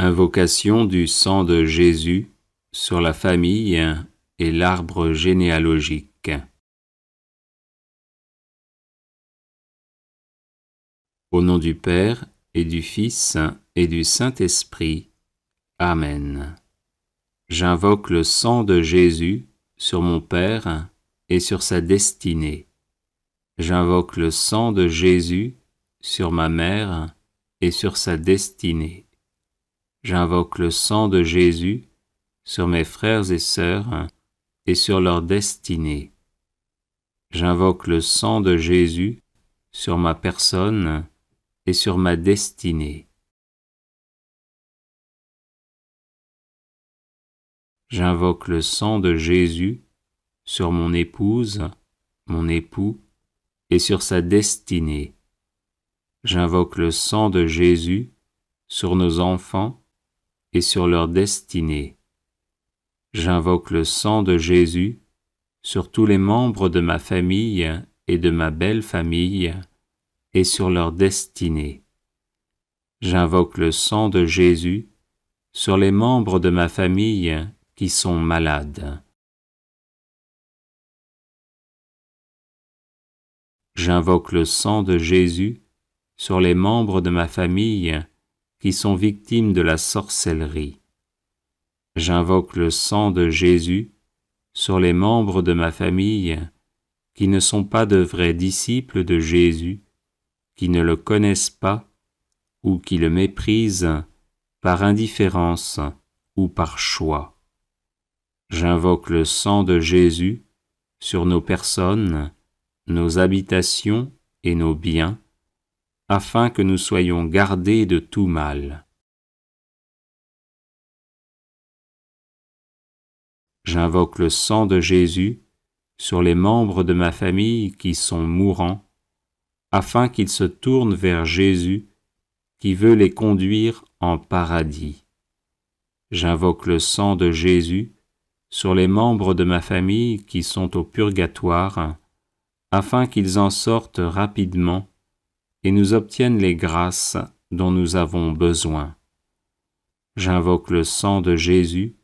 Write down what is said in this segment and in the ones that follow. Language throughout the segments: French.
Invocation du sang de Jésus sur la famille et l'arbre généalogique. Au nom du Père et du Fils et du Saint-Esprit. Amen. J'invoque le sang de Jésus sur mon Père et sur sa destinée. J'invoque le sang de Jésus sur ma mère et sur sa destinée. J'invoque le sang de Jésus sur mes frères et sœurs et sur leur destinée. J'invoque le sang de Jésus sur ma personne et sur ma destinée. J'invoque le sang de Jésus sur mon épouse, mon époux, et sur sa destinée. J'invoque le sang de Jésus sur nos enfants et sur leur destinée. J'invoque le sang de Jésus sur tous les membres de ma famille et de ma belle famille et sur leur destinée. J'invoque le sang de Jésus sur les membres de ma famille qui sont malades. J'invoque le sang de Jésus sur les membres de ma famille qui sont victimes de la sorcellerie. J'invoque le sang de Jésus sur les membres de ma famille qui ne sont pas de vrais disciples de Jésus, qui ne le connaissent pas ou qui le méprisent par indifférence ou par choix. J'invoque le sang de Jésus sur nos personnes, nos habitations et nos biens, afin que nous soyons gardés de tout mal. J'invoque le sang de Jésus sur les membres de ma famille qui sont mourants, afin qu'ils se tournent vers Jésus qui veut les conduire en paradis. J'invoque le sang de Jésus sur les membres de ma famille qui sont au purgatoire, afin qu'ils en sortent rapidement et nous obtiennent les grâces dont nous avons besoin. J'invoque le sang de Jésus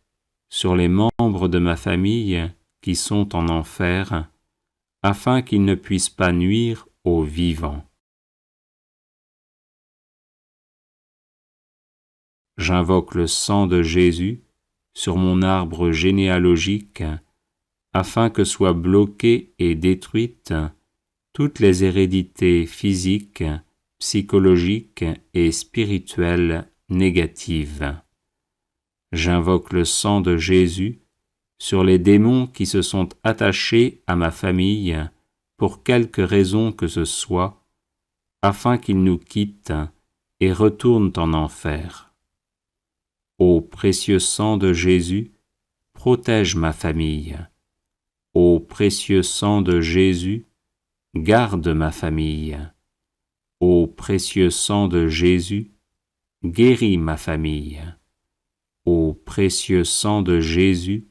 sur les membres de ma famille qui sont en enfer, afin qu'ils ne puissent pas nuire aux vivants. J'invoque le sang de Jésus sur mon arbre généalogique, afin que soient bloquées et détruites toutes les hérédités physiques, psychologiques et spirituelles négatives. J'invoque le sang de Jésus sur les démons qui se sont attachés à ma famille pour quelque raison que ce soit, afin qu'ils nous quittent et retournent en enfer. Ô précieux sang de Jésus, protège ma famille. Ô précieux sang de Jésus, garde ma famille. Ô précieux sang de Jésus, guéris ma famille. Ô précieux sang de Jésus,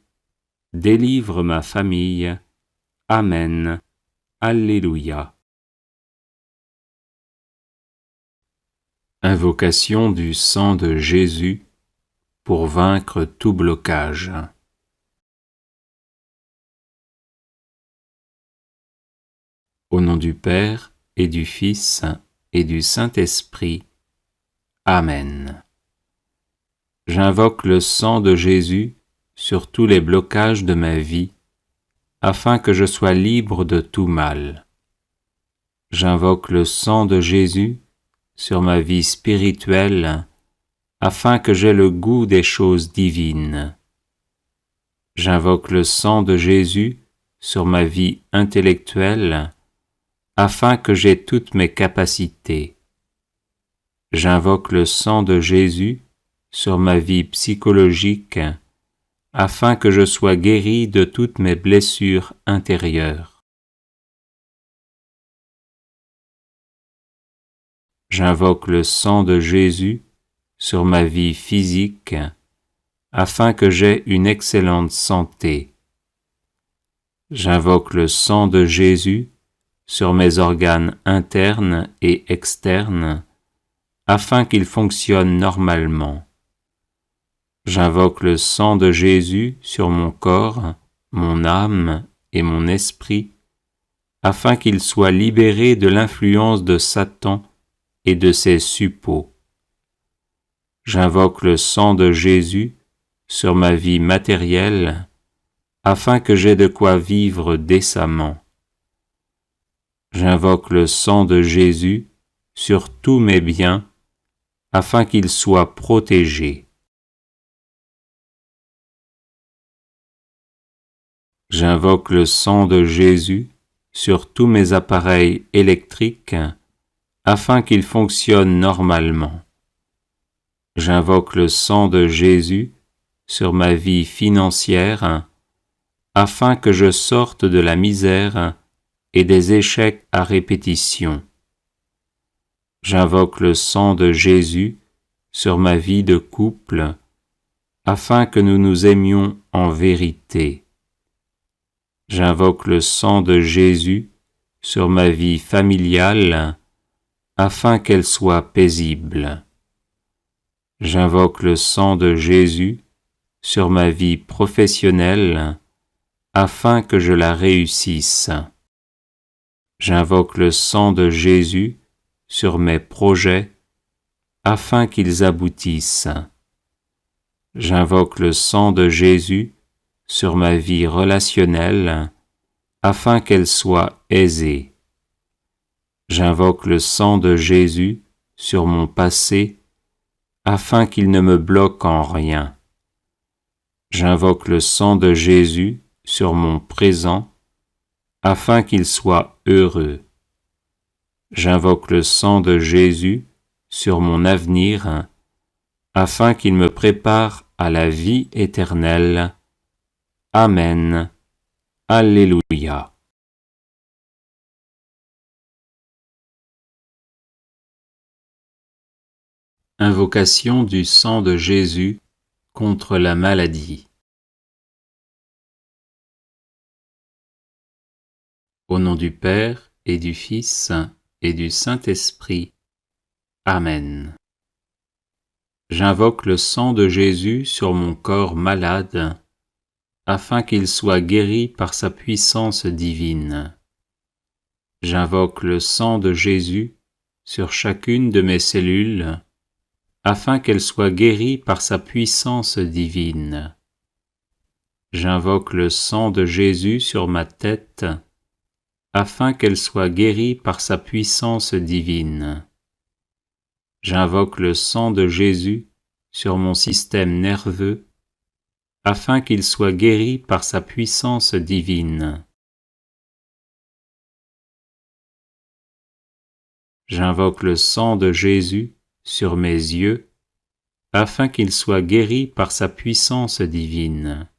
délivre ma famille. Amen. Alléluia. Invocation du sang de Jésus pour vaincre tout blocage. Au nom du Père et du Fils et du Saint-Esprit. Amen. J'invoque le sang de Jésus sur tous les blocages de ma vie, afin que je sois libre de tout mal. J'invoque le sang de Jésus sur ma vie spirituelle, afin que j'aie le goût des choses divines. J'invoque le sang de Jésus sur ma vie intellectuelle, afin que j'aie toutes mes capacités. J'invoque le sang de Jésus sur ma vie psychologique, afin que je sois guéri de toutes mes blessures intérieures. J'invoque le sang de Jésus sur ma vie physique, afin que j'aie une excellente santé. J'invoque le sang de Jésus sur mes organes internes et externes, afin qu'ils fonctionnent normalement. J'invoque le sang de Jésus sur mon corps, mon âme et mon esprit, afin qu'il soit libéré de l'influence de Satan et de ses suppôts. J'invoque le sang de Jésus sur ma vie matérielle, afin que j'aie de quoi vivre décemment. J'invoque le sang de Jésus sur tous mes biens, afin qu'ils soient protégés. J'invoque le sang de Jésus sur tous mes appareils électriques, afin qu'ils fonctionnent normalement. J'invoque le sang de Jésus sur ma vie financière, afin que je sorte de la misère et des échecs à répétition. J'invoque le sang de Jésus sur ma vie de couple, afin que nous nous aimions en vérité. J'invoque le sang de Jésus sur ma vie familiale, afin qu'elle soit paisible. J'invoque le sang de Jésus sur ma vie professionnelle, afin que je la réussisse. J'invoque le sang de Jésus sur mes projets, afin qu'ils aboutissent. J'invoque le sang de Jésus sur ma vie relationnelle, afin qu'elle soit aisée. J'invoque le sang de Jésus sur mon passé, afin qu'il ne me bloque en rien. J'invoque le sang de Jésus sur mon présent, afin qu'il soit heureux. J'invoque le sang de Jésus sur mon avenir, afin qu'il me prépare à la vie éternelle. Amen. Alléluia. Invocation du sang de Jésus contre la maladie. Au nom du Père et du Fils et du Saint-Esprit. Amen. J'invoque le sang de Jésus sur mon corps malade, afin qu'il soit guéri par sa puissance divine. J'invoque le sang de Jésus sur chacune de mes cellules, afin qu'elles soient guéries par sa puissance divine. J'invoque le sang de Jésus sur ma tête, afin qu'elle soit guérie par sa puissance divine. J'invoque le sang de Jésus sur mon système nerveux, afin qu'il soit guéri par sa puissance divine. J'invoque le sang de Jésus sur mes yeux, afin qu'ils soient guéris par sa puissance divine.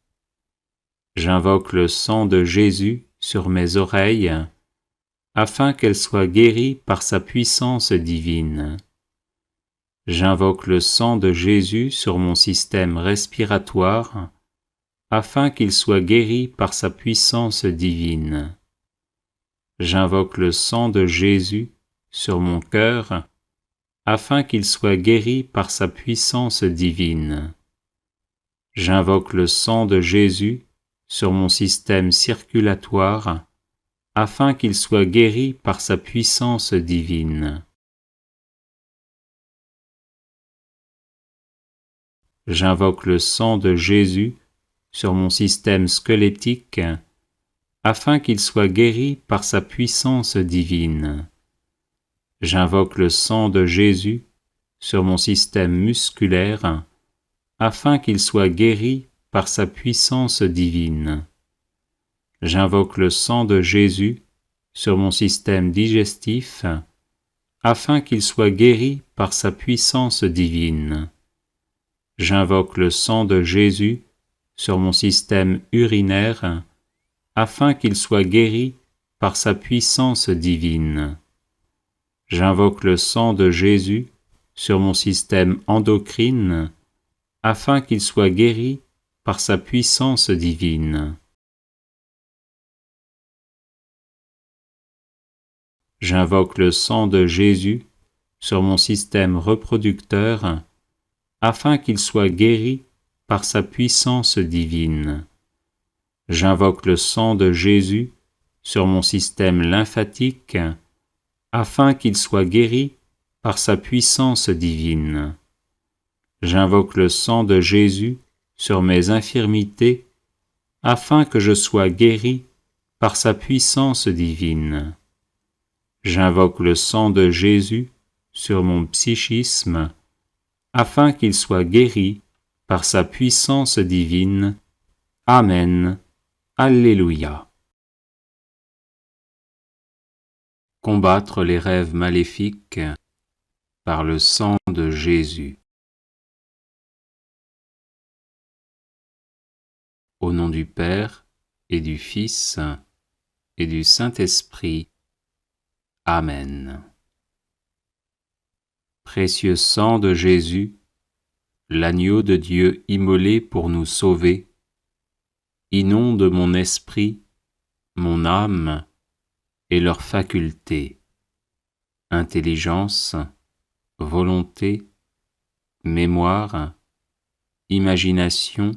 J'invoque le sang de Jésus sur mes oreilles, afin qu'elles soient guéries par sa puissance divine. J'invoque le sang de Jésus sur mon système respiratoire, afin qu'il soit guéri par sa puissance divine. J'invoque le sang de Jésus sur mon cœur, afin qu'il soit guéri par sa puissance divine. J'invoque le sang de Jésus sur mon système circulatoire, afin qu'il soit guéri par sa puissance divine. J'invoque le sang de Jésus sur mon système squelettique, afin qu'il soit guéri par sa puissance divine. J'invoque le sang de Jésus sur mon système musculaire, afin qu'il soit guéri par sa puissance divine. J'invoque le sang de Jésus sur mon système digestif, afin qu'il soit guéri par sa puissance divine. J'invoque le sang de Jésus sur mon système urinaire, afin qu'il soit guéri par sa puissance divine. J'invoque le sang de Jésus sur mon système endocrine, afin qu'il soit guéri par sa puissance divine. J'invoque le sang de Jésus sur mon système reproducteur, afin qu'il soit guéri par sa puissance divine. J'invoque le sang de Jésus sur mon système lymphatique afin qu'il soit guéri par sa puissance divine. J'invoque le sang de Jésus sur mes infirmités afin que je sois guéri par sa puissance divine. J'invoque le sang de Jésus sur mon psychisme afin qu'il soit guéri par sa puissance divine. Amen. Alléluia. Combattre les rêves maléfiques par le sang de Jésus. Au nom du Père et du Fils et du Saint-Esprit. Amen. Précieux sang de Jésus, l'agneau de Dieu immolé pour nous sauver, inonde mon esprit, mon âme et leurs facultés, intelligence, volonté, mémoire, imagination,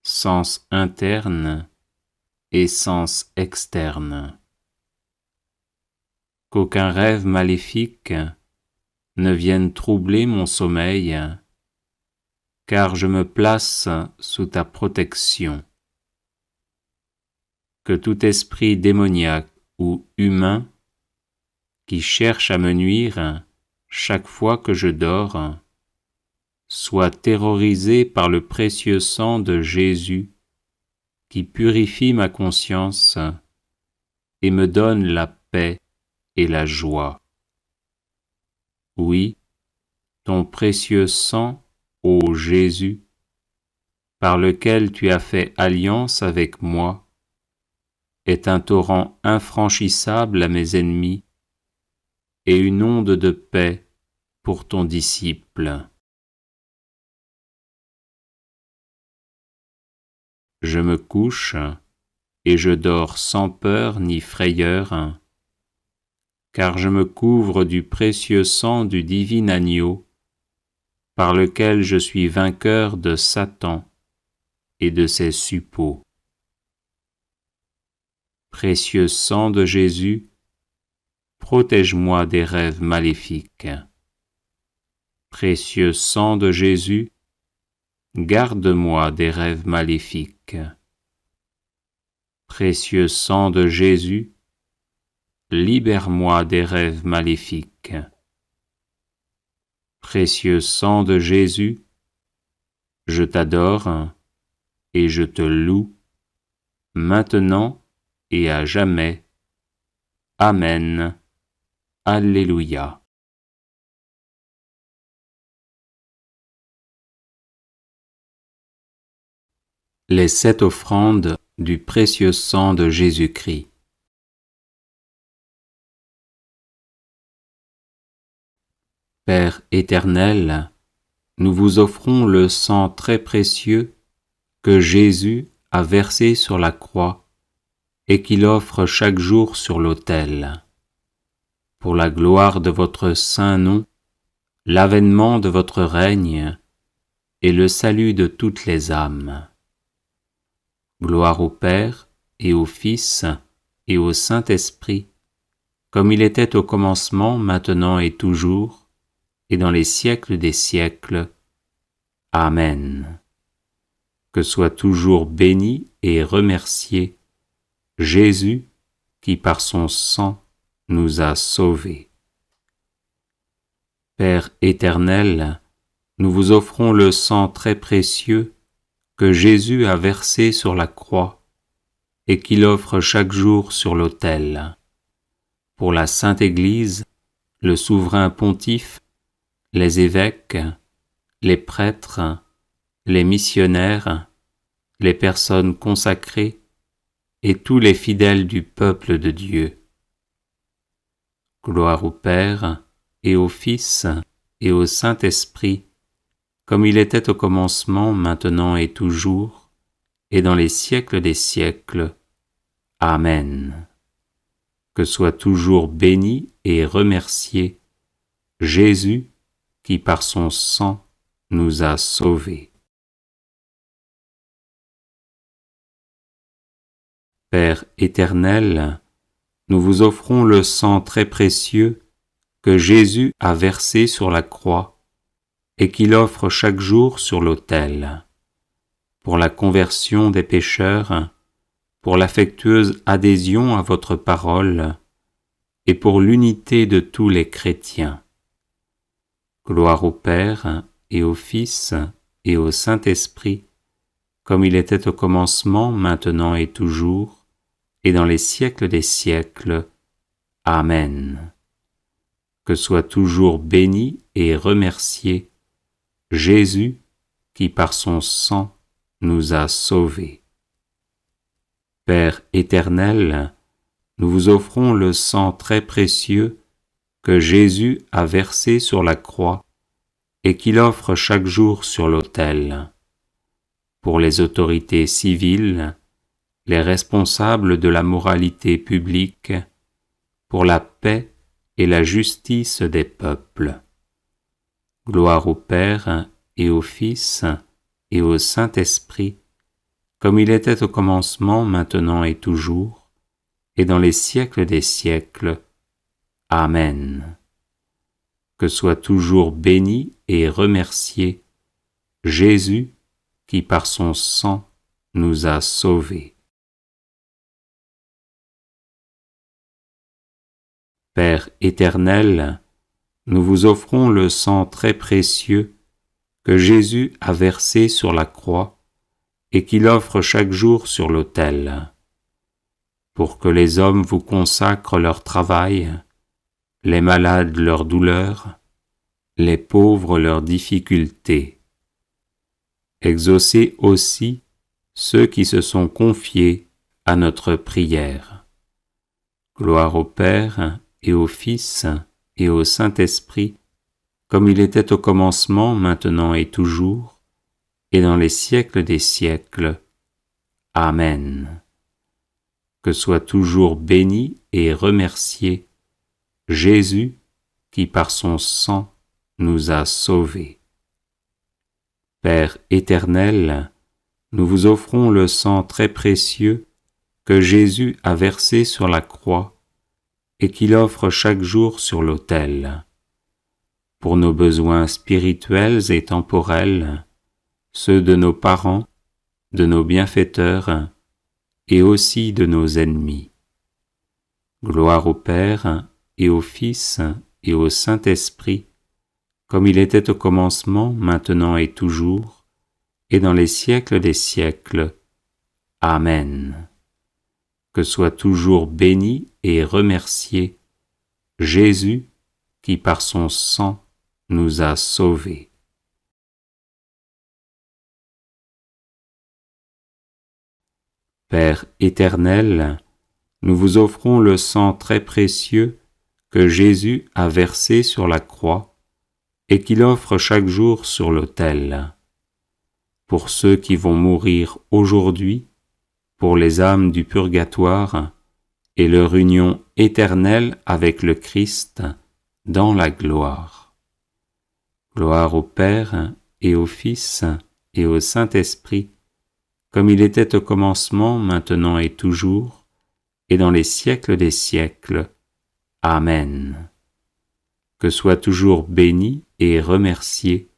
sens interne et sens externe. Qu'aucun rêve maléfique ne vienne troubler mon sommeil, car je me place sous ta protection. Que tout esprit démoniaque ou humain qui cherche à me nuire chaque fois que je dors soit terrorisé par le précieux sang de Jésus qui purifie ma conscience et me donne la paix et la joie. Oui, ton précieux sang, ô Jésus, par lequel tu as fait alliance avec moi, est un torrent infranchissable à mes ennemis et une onde de paix pour ton disciple. Je me couche et je dors sans peur ni frayeur, car je me couvre du précieux sang du divin agneau, par lequel je suis vainqueur de Satan et de ses suppôts. Précieux sang de Jésus, protège-moi des rêves maléfiques. Précieux sang de Jésus, garde-moi des rêves maléfiques. Précieux sang de Jésus, libère-moi des rêves maléfiques. Précieux sang de Jésus, je t'adore et je te loue, maintenant et à jamais. Amen. Alléluia. Les 7 offrandes du précieux sang de Jésus-Christ. Père éternel, nous vous offrons le sang très précieux que Jésus a versé sur la croix et qu'il offre chaque jour sur l'autel. Pour la gloire de votre saint nom, l'avènement de votre règne et le salut de toutes les âmes. Gloire au Père et au Fils et au Saint-Esprit, comme il était au commencement, maintenant et toujours, et dans les siècles des siècles. Amen. Que soit toujours béni et remercié Jésus qui par son sang nous a sauvés. Père éternel, nous vous offrons le sang très précieux que Jésus a versé sur la croix et qu'il offre chaque jour sur l'autel. Pour la Sainte Église, le souverain pontife, les évêques, les prêtres, les missionnaires, les personnes consacrées et tous les fidèles du peuple de Dieu. Gloire au Père et au Fils et au Saint-Esprit, comme il était au commencement, maintenant et toujours, et dans les siècles des siècles. Amen. Que soit toujours béni et remercié Jésus qui par son sang nous a sauvés. Père éternel, nous vous offrons le sang très précieux que Jésus a versé sur la croix et qu'il offre chaque jour sur l'autel, pour la conversion des pécheurs, pour l'affectueuse adhésion à votre parole et pour l'unité de tous les chrétiens. Gloire au Père et au Fils et au Saint-Esprit, comme il était au commencement, maintenant et toujours, et dans les siècles des siècles. Amen. Que soit toujours béni et remercié Jésus qui par son sang nous a sauvés. Père éternel, nous vous offrons le sang très précieux que Jésus a versé sur la croix et qu'il offre chaque jour sur l'autel, pour les autorités civiles, les responsables de la moralité publique, pour la paix et la justice des peuples. Gloire au Père et au Fils et au Saint-Esprit, comme il était au commencement, maintenant et toujours, et dans les siècles des siècles. Amen. Que soit toujours béni et remercié Jésus qui par son sang nous a sauvés. Père éternel, nous vous offrons le sang très précieux que Jésus a versé sur la croix et qu'il offre chaque jour sur l'autel, pour que les hommes vous consacrent leur travail, les malades leur douleur, les pauvres leurs difficultés. Exaucez aussi ceux qui se sont confiés à notre prière. Gloire au Père et au Fils et au Saint-Esprit, comme il était au commencement, maintenant et toujours, et dans les siècles des siècles. Amen. Que soit toujours béni et remercié Jésus qui par son sang nous a sauvés. Père éternel, nous vous offrons le sang très précieux que Jésus a versé sur la croix et qu'il offre chaque jour sur l'autel, pour nos besoins spirituels et temporels, ceux de nos parents, de nos bienfaiteurs et aussi de nos ennemis. Gloire au Père et au Fils et au Saint-Esprit, comme il était au commencement, maintenant et toujours, et dans les siècles des siècles. Amen. Que soit toujours béni et remercié Jésus qui par son sang nous a sauvés. Père éternel, nous vous offrons le sang très précieux que Jésus a versé sur la croix et qu'il offre chaque jour sur l'autel, pour ceux qui vont mourir aujourd'hui, pour les âmes du purgatoire et leur union éternelle avec le Christ dans la gloire. Gloire au Père et au Fils et au Saint-Esprit, comme il était au commencement, maintenant et toujours, et dans les siècles des siècles. Amen. Que soit toujours béni et remercié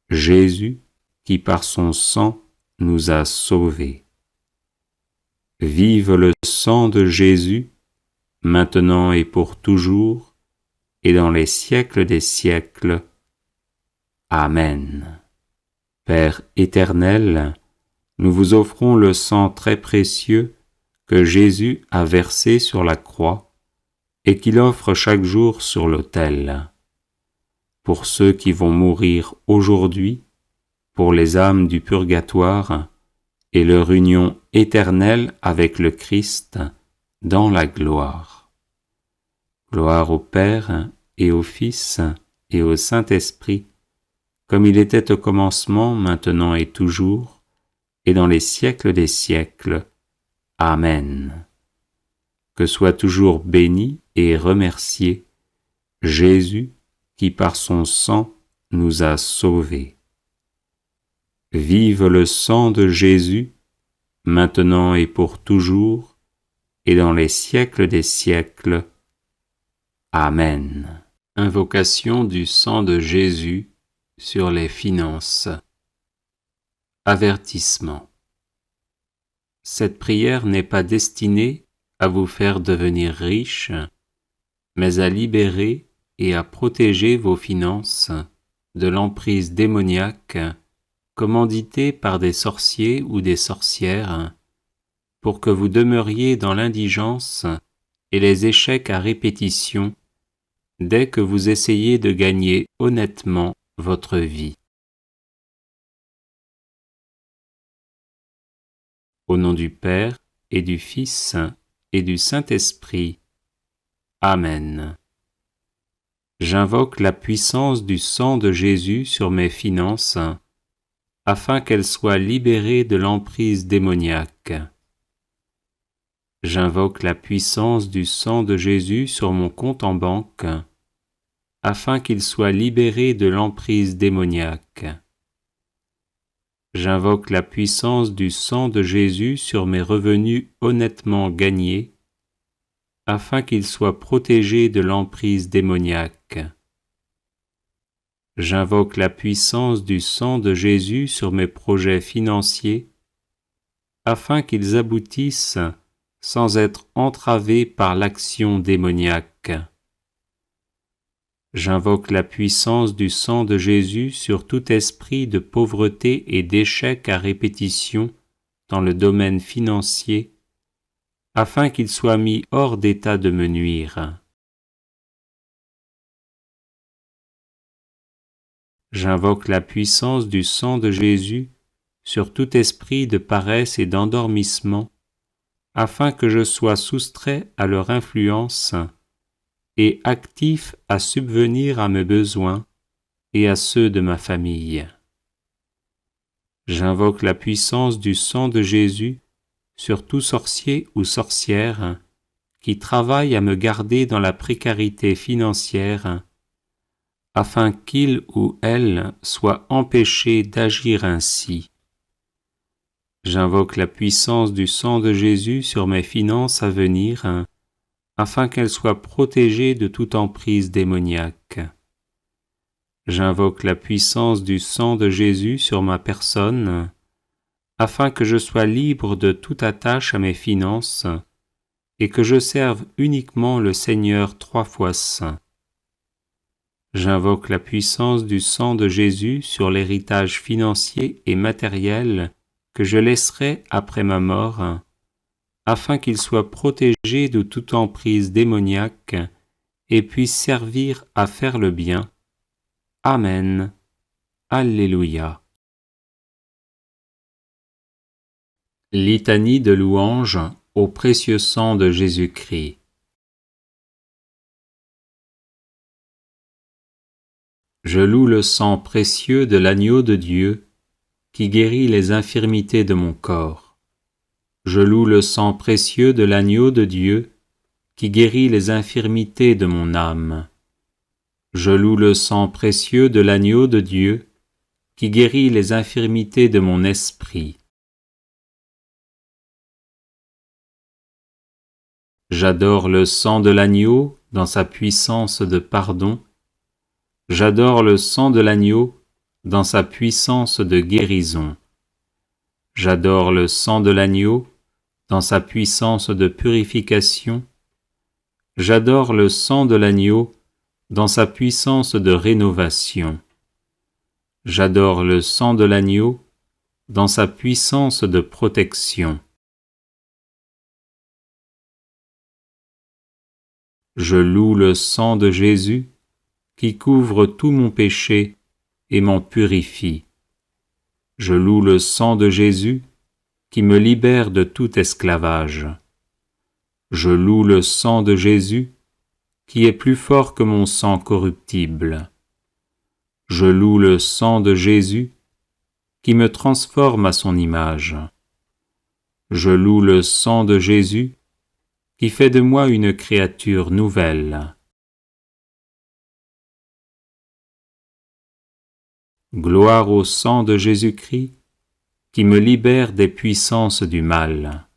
Jésus qui par son sang nous a sauvés. Vive le sang de Jésus, maintenant et pour toujours, et dans les siècles des siècles. Amen. Père éternel, nous vous offrons le sang très précieux que Jésus a versé sur la croix et qu'il offre chaque jour sur l'autel, pour ceux qui vont mourir aujourd'hui, pour les âmes du purgatoire et leur union éternelle avec le Christ dans la gloire. Gloire au Père et au Fils et au Saint-Esprit, comme il était au commencement, maintenant et toujours, et dans les siècles des siècles. Amen. Que soit toujours béni et remercié Jésus qui par son sang nous a sauvés. Vive le sang de Jésus, maintenant et pour toujours, et dans les siècles des siècles. Amen. Invocation du sang de Jésus sur les finances. Avertissement. Cette prière n'est pas destinée à vous faire devenir riche, mais à libérer et à protéger vos finances de l'emprise démoniaque commanditée par des sorciers ou des sorcières pour que vous demeuriez dans l'indigence et les échecs à répétition dès que vous essayez de gagner honnêtement votre vie. Au nom du Père et du Fils et du Saint-Esprit. Amen. J'invoque la puissance du sang de Jésus sur mes finances, afin qu'elles soient libérées de l'emprise démoniaque. J'invoque la puissance du sang de Jésus sur mon compte en banque, afin qu'il soit libéré de l'emprise démoniaque. J'invoque la puissance du sang de Jésus sur mes revenus honnêtement gagnés, afin qu'ils soient protégés de l'emprise démoniaque. J'invoque la puissance du sang de Jésus sur mes projets financiers, afin qu'ils aboutissent sans être entravés par l'action démoniaque. J'invoque la puissance du sang de Jésus sur tout esprit de pauvreté et d'échec à répétition dans le domaine financier, afin qu'il soit mis hors d'état de me nuire. J'invoque la puissance du sang de Jésus sur tout esprit de paresse et d'endormissement, afin que je sois soustrait à leur influence et actif à subvenir à mes besoins et à ceux de ma famille. J'invoque la puissance du sang de Jésus sur tout sorcier ou sorcière qui travaille à me garder dans la précarité financière, afin qu'il ou elle soit empêché d'agir ainsi. J'invoque la puissance du sang de Jésus sur mes finances à venir, afin qu'elles soient protégées de toute emprise démoniaque. J'invoque la puissance du sang de Jésus sur ma personne, afin que je sois libre de toute attache à mes finances et que je serve uniquement le Seigneur 3 fois saint. J'invoque la puissance du sang de Jésus sur l'héritage financier et matériel que je laisserai après ma mort, afin qu'il soit protégé de toute emprise démoniaque et puisse servir à faire le bien. Amen. Alléluia. Litanie de louanges au précieux sang de Jésus-Christ. Je loue le sang précieux de l'agneau de Dieu qui guérit les infirmités de mon corps. Je loue le sang précieux de l'agneau de Dieu qui guérit les infirmités de mon âme. Je loue le sang précieux de l'agneau de Dieu qui guérit les infirmités de mon esprit. J'adore le sang de l'agneau dans sa puissance de pardon. J'adore le sang de l'agneau dans sa puissance de guérison. J'adore le sang de l'agneau dans sa puissance de purification. J'adore le sang de l'agneau dans sa puissance de rénovation. J'adore le sang de l'agneau dans sa puissance de protection. Je loue le sang de Jésus qui couvre tout mon péché et m'en purifie. Je loue le sang de Jésus qui me libère de tout esclavage. Je loue le sang de Jésus qui est plus fort que mon sang corruptible. Je loue le sang de Jésus qui me transforme à son image. Je loue le sang de Jésus qui fait de moi une créature nouvelle. Gloire au sang de Jésus-Christ qui me libère des puissances du mal.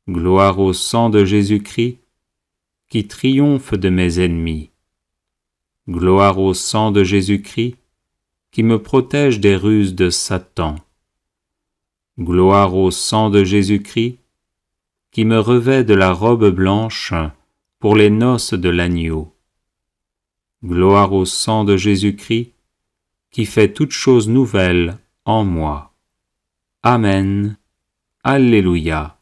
Gloire au sang de Jésus-Christ, qui triomphe de mes ennemis. Gloire au sang de Jésus-Christ, qui me protège des ruses de Satan. Gloire au sang de Jésus-Christ, qui me revêt de la robe blanche pour les noces de l'agneau. Gloire au sang de Jésus-Christ, qui fait toutes choses nouvelles en moi. Amen. Alléluia.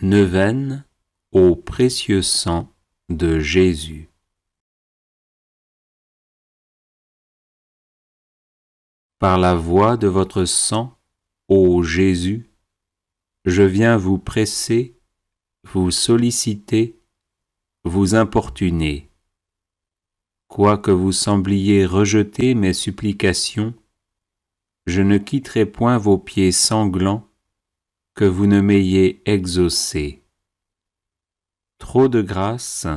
Neuvaine au précieux sang de Jésus. Par la voie de votre sang, ô Jésus, je viens vous presser, vous solliciter, vous importuner. Quoique vous sembliez rejeter mes supplications, je ne quitterai point vos pieds sanglants, que vous ne m'ayez exaucé. Trop de grâce,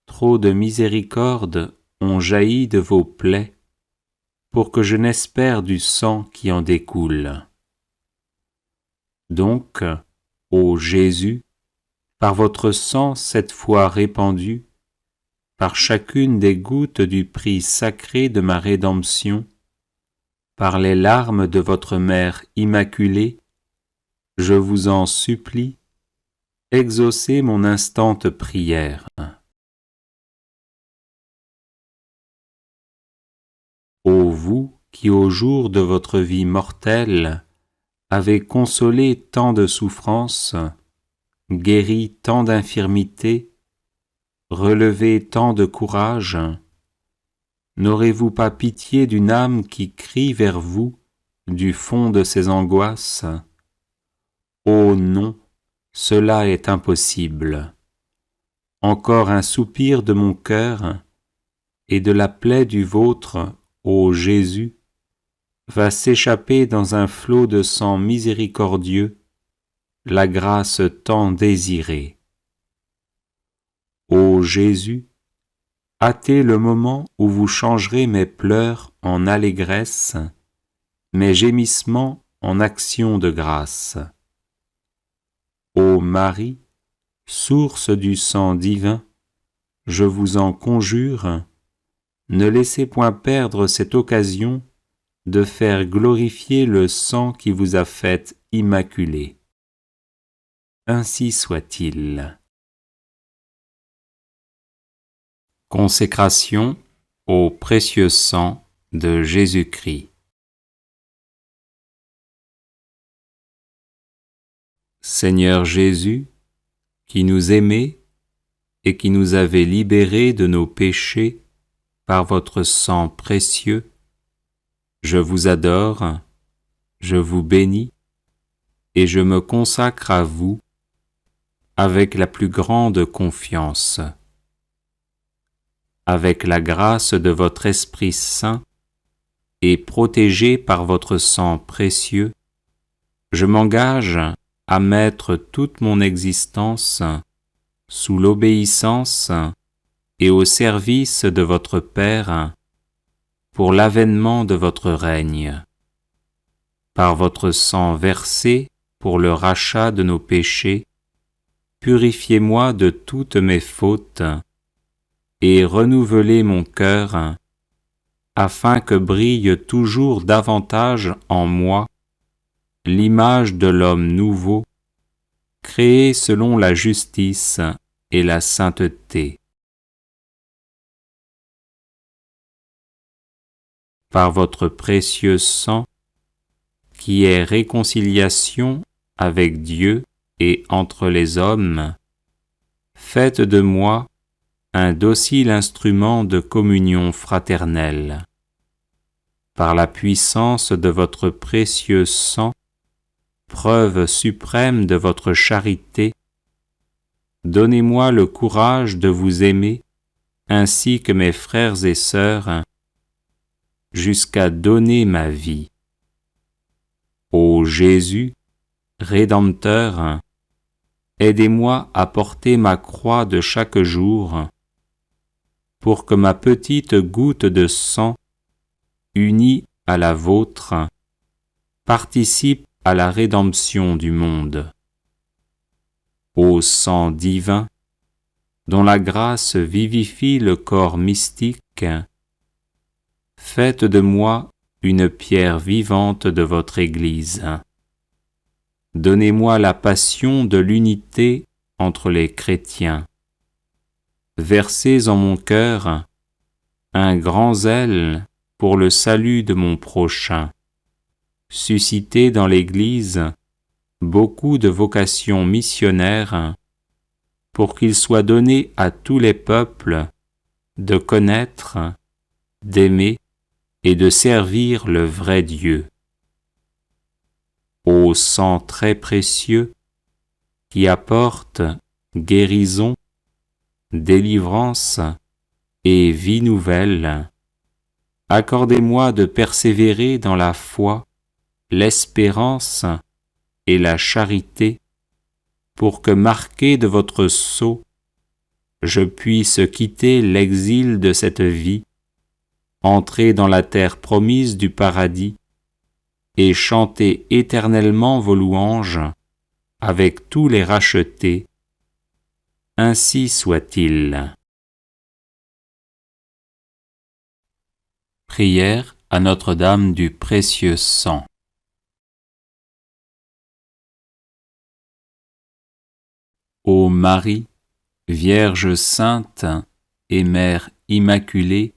trop de miséricorde ont jailli de vos plaies, pour que je n'espère du sang qui en découle. Donc, ô Jésus, par votre sang cette fois répandu, par chacune des gouttes du prix sacré de ma rédemption, par les larmes de votre Mère immaculée, je vous en supplie, exaucez mon instante prière. Ô vous qui au jour de votre vie mortelle avez consolé tant de souffrances, guéri tant d'infirmités, relevé tant de courage, n'aurez-vous pas pitié d'une âme qui crie vers vous du fond de ses angoisses? Oh non, cela est impossible. Encore un soupir de mon cœur et de la plaie du vôtre, ô Jésus, va s'échapper dans un flot de sang miséricordieux, la grâce tant désirée. Ô Jésus, hâtez le moment où vous changerez mes pleurs en allégresse, mes gémissements en actions de grâce. Ô Marie, source du sang divin, je vous en conjure, ne laissez point perdre cette occasion de faire glorifier le sang qui vous a faite immaculée. Ainsi soit-il. Consécration au précieux sang de Jésus-Christ. Seigneur Jésus, qui nous aimez et qui nous avez libérés de nos péchés par votre sang précieux, je vous adore, je vous bénis et je me consacre à vous avec la plus grande confiance. Avec la grâce de votre Esprit Saint et protégé par votre sang précieux, je m'engage à mettre toute mon existence sous l'obéissance et au service de votre Père pour l'avènement de votre règne. Par votre sang versé pour le rachat de nos péchés, purifiez-moi de toutes mes fautes et renouvelez mon cœur, afin que brille toujours davantage en moi l'image de l'homme nouveau, créé selon la justice et la sainteté. Par votre précieux sang, qui est réconciliation avec Dieu et entre les hommes, faites de moi un docile instrument de communion fraternelle. Par la puissance de votre précieux sang, preuve suprême de votre charité, donnez-moi le courage de vous aimer ainsi que mes frères et sœurs, jusqu'à donner ma vie. Ô Jésus, Rédempteur, aidez-moi à porter ma croix de chaque jour, pour que ma petite goutte de sang, unie à la vôtre, participe à la rédemption du monde. Ô sang divin, dont la grâce vivifie le corps mystique, faites de moi une pierre vivante de votre Église. Donnez-moi la passion de l'unité entre les chrétiens. Versez en mon cœur un grand zèle pour le salut de mon prochain. Suscitez dans l'Église beaucoup de vocations missionnaires pour qu'il soit donné à tous les peuples de connaître, d'aimer et de servir le vrai Dieu. Ô sang très précieux qui apporte guérison, délivrance et vie nouvelle, accordez-moi de persévérer dans la foi, l'espérance et la charité, pour que, marqué de votre sceau, je puisse quitter l'exil de cette vie, entrer dans la terre promise du paradis et chanter éternellement vos louanges avec tous les rachetés. Ainsi soit-il. Prière à Notre-Dame du précieux sang. Ô Marie, Vierge sainte et Mère immaculée,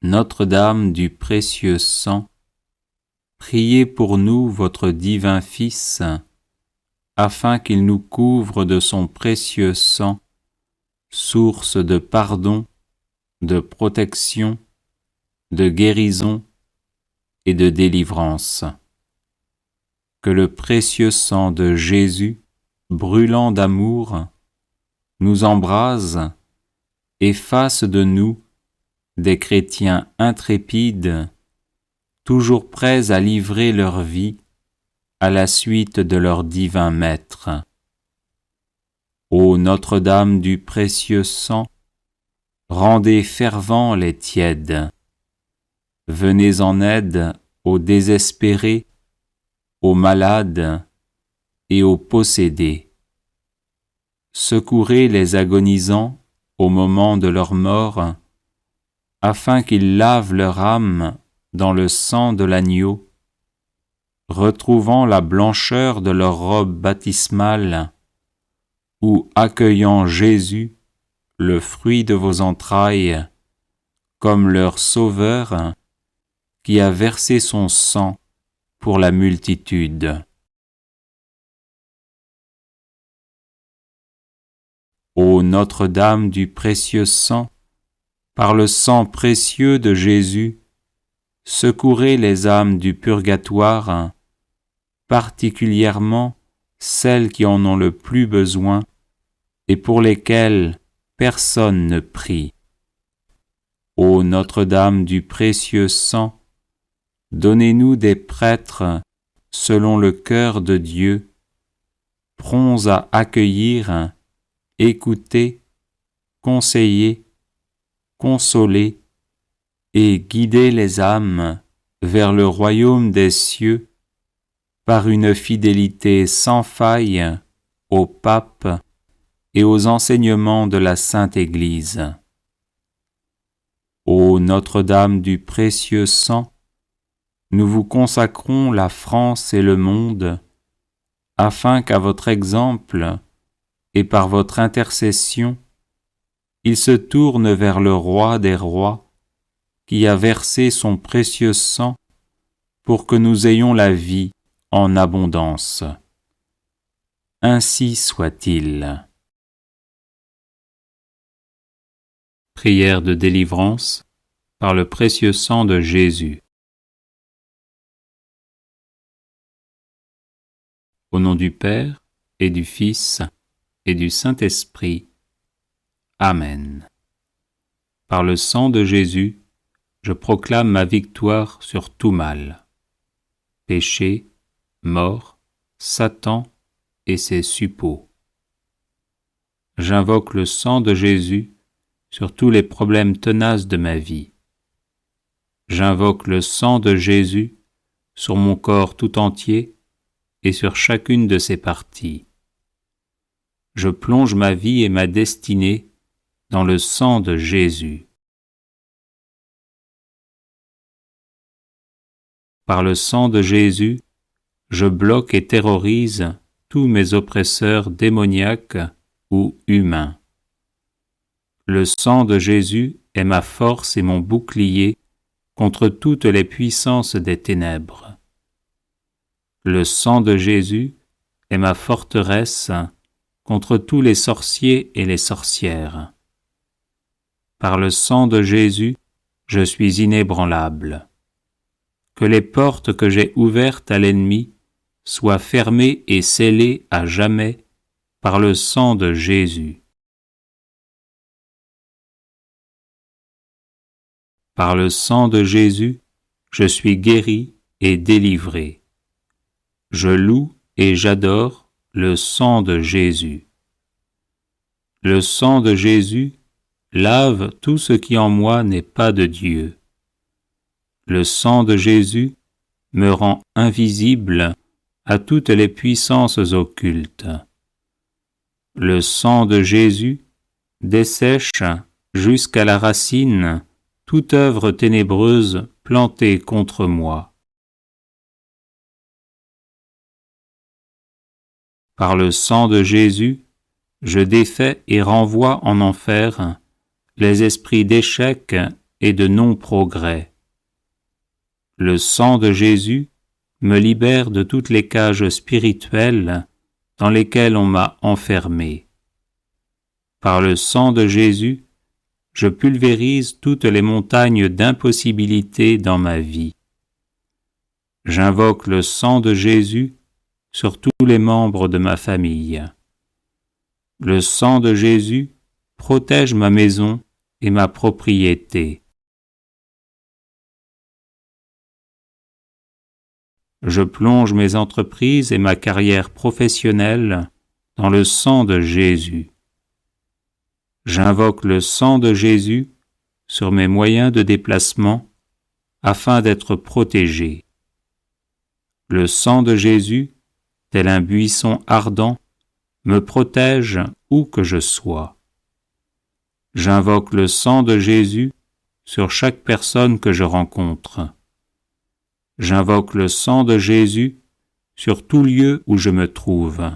Notre-Dame du précieux sang, priez pour nous votre divin Fils, afin qu'il nous couvre de son précieux sang, source de pardon, de protection, de guérison et de délivrance. Que le précieux sang de Jésus, brûlant d'amour, nous embrase et fasse de nous des chrétiens intrépides, toujours prêts à livrer leur vie à la suite de leur divin Maître. Ô Notre-Dame du précieux sang, rendez fervents les tièdes. Venez en aide aux désespérés, aux malades et aux possédés. Secourez les agonisants au moment de leur mort, afin qu'ils lavent leur âme dans le sang de l'agneau, retrouvant la blancheur de leur robe baptismale, ou accueillant Jésus, le fruit de vos entrailles, comme leur Sauveur, qui a versé son sang pour la multitude. Ô Notre-Dame du précieux sang, par le sang précieux de Jésus, secourez les âmes du purgatoire, particulièrement celles qui en ont le plus besoin et pour lesquelles personne ne prie. Ô Notre-Dame du précieux sang, donnez-nous des prêtres selon le cœur de Dieu, prompts à accueillir, écouter, conseiller, consoler et guider les âmes vers le royaume des cieux par une fidélité sans faille au pape et aux enseignements de la Sainte Église. Ô Notre-Dame du précieux sang, nous vous consacrons la France et le monde, afin qu'à votre exemple et par votre intercession, il se tourne vers le Roi des rois, qui a versé son précieux sang pour que nous ayons la vie en abondance. Ainsi soit-il. Prière de délivrance par le précieux sang de Jésus. Au nom du Père et du Fils et du Saint-Esprit. Amen. Par le sang de Jésus, je proclame ma victoire sur tout mal. Péché, mort, Satan et ses suppôts. J'invoque le sang de Jésus sur tous les problèmes tenaces de ma vie. J'invoque le sang de Jésus sur mon corps tout entier et sur chacune de ses parties. Je plonge ma vie et ma destinée dans le sang de Jésus. Par le sang de Jésus, je bloque et terrorise tous mes oppresseurs démoniaques ou humains. Le sang de Jésus est ma force et mon bouclier contre toutes les puissances des ténèbres. Le sang de Jésus est ma forteresse contre tous les sorciers et les sorcières. Par le sang de Jésus, je suis inébranlable. Que les portes que j'ai ouvertes à l'ennemi soient fermées et scellées à jamais par le sang de Jésus. Par le sang de Jésus, je suis guéri et délivré. Je loue et j'adore le sang de Jésus. Le sang de Jésus lave tout ce qui en moi n'est pas de Dieu. Le sang de Jésus me rend invisible à toutes les puissances occultes. Le sang de Jésus dessèche jusqu'à la racine toute œuvre ténébreuse plantée contre moi. Par le sang de Jésus, je défais et renvoie en enfer les esprits d'échec et de non-progrès. Le sang de Jésus me libère de toutes les cages spirituelles dans lesquelles on m'a enfermé. Par le sang de Jésus, je pulvérise toutes les montagnes d'impossibilités dans ma vie. J'invoque le sang de Jésus sur tous les membres de ma famille. Le sang de Jésus protège ma maison et ma propriété. Je plonge mes entreprises et ma carrière professionnelle dans le sang de Jésus. J'invoque le sang de Jésus sur mes moyens de déplacement afin d'être protégé. Le sang de Jésus, tel un buisson ardent, me protège où que je sois. J'invoque le sang de Jésus sur chaque personne que je rencontre. J'invoque le sang de Jésus sur tout lieu où je me trouve.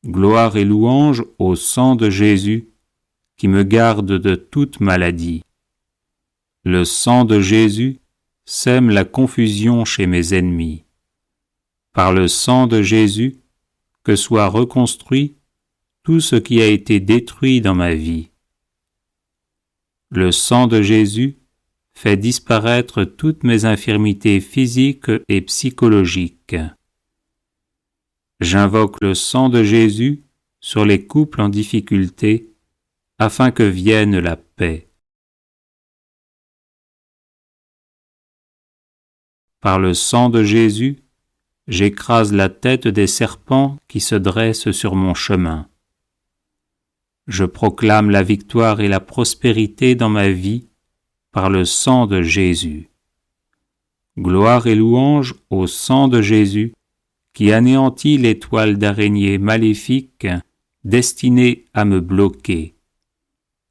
Gloire et louange au sang de Jésus qui me garde de toute maladie. Le sang de Jésus sème la confusion chez mes ennemis. Par le sang de Jésus, que soit reconstruit tout ce qui a été détruit dans ma vie. Le sang de Jésus fait disparaître toutes mes infirmités physiques et psychologiques. J'invoque le sang de Jésus sur les couples en difficulté afin que vienne la paix. Par le sang de Jésus, j'écrase la tête des serpents qui se dressent sur mon chemin. Je proclame la victoire et la prospérité dans ma vie par le sang de Jésus. Gloire et louange au sang de Jésus qui anéantit les toiles d'araignée maléfiques destinées à me bloquer.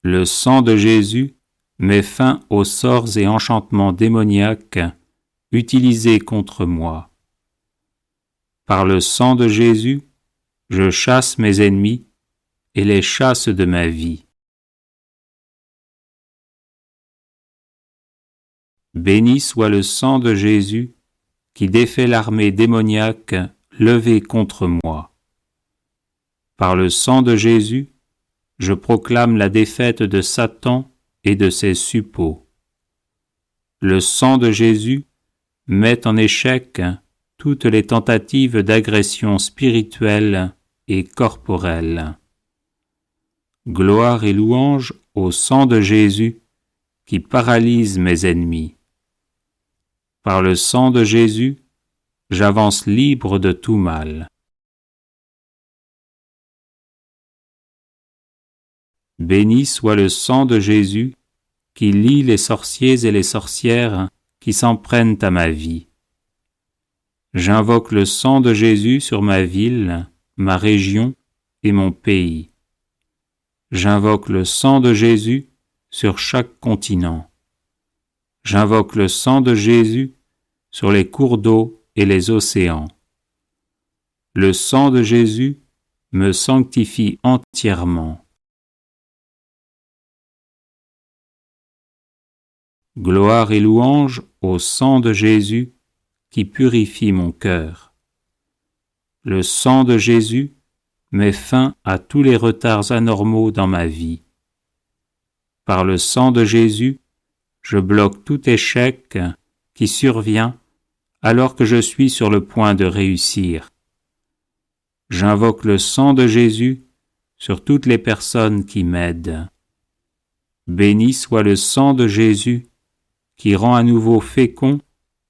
Le sang de Jésus met fin aux sorts et enchantements démoniaques utilisés contre moi. Par le sang de Jésus, je chasse mes ennemis et les chasse de ma vie. Béni soit le sang de Jésus qui défait l'armée démoniaque levée contre moi. Par le sang de Jésus, je proclame la défaite de Satan et de ses suppôts. Le sang de Jésus met en échec toutes les tentatives d'agression spirituelle et corporelle. Gloire et louange au sang de Jésus qui paralyse mes ennemis. Par le sang de Jésus, j'avance libre de tout mal. Béni soit le sang de Jésus qui lie les sorciers et les sorcières qui s'en prennent à ma vie. J'invoque le sang de Jésus sur ma ville, ma région et mon pays. J'invoque le sang de Jésus sur chaque continent. J'invoque le sang de Jésus sur les cours d'eau et les océans. Le sang de Jésus me sanctifie entièrement. Gloire et louange au sang de Jésus qui purifie mon cœur. Le sang de Jésus met fin à tous les retards anormaux dans ma vie. Par le sang de Jésus, je bloque tout échec qui survient alors que je suis sur le point de réussir. J'invoque le sang de Jésus sur toutes les personnes qui m'aident. Béni soit le sang de Jésus qui rend à nouveau fécond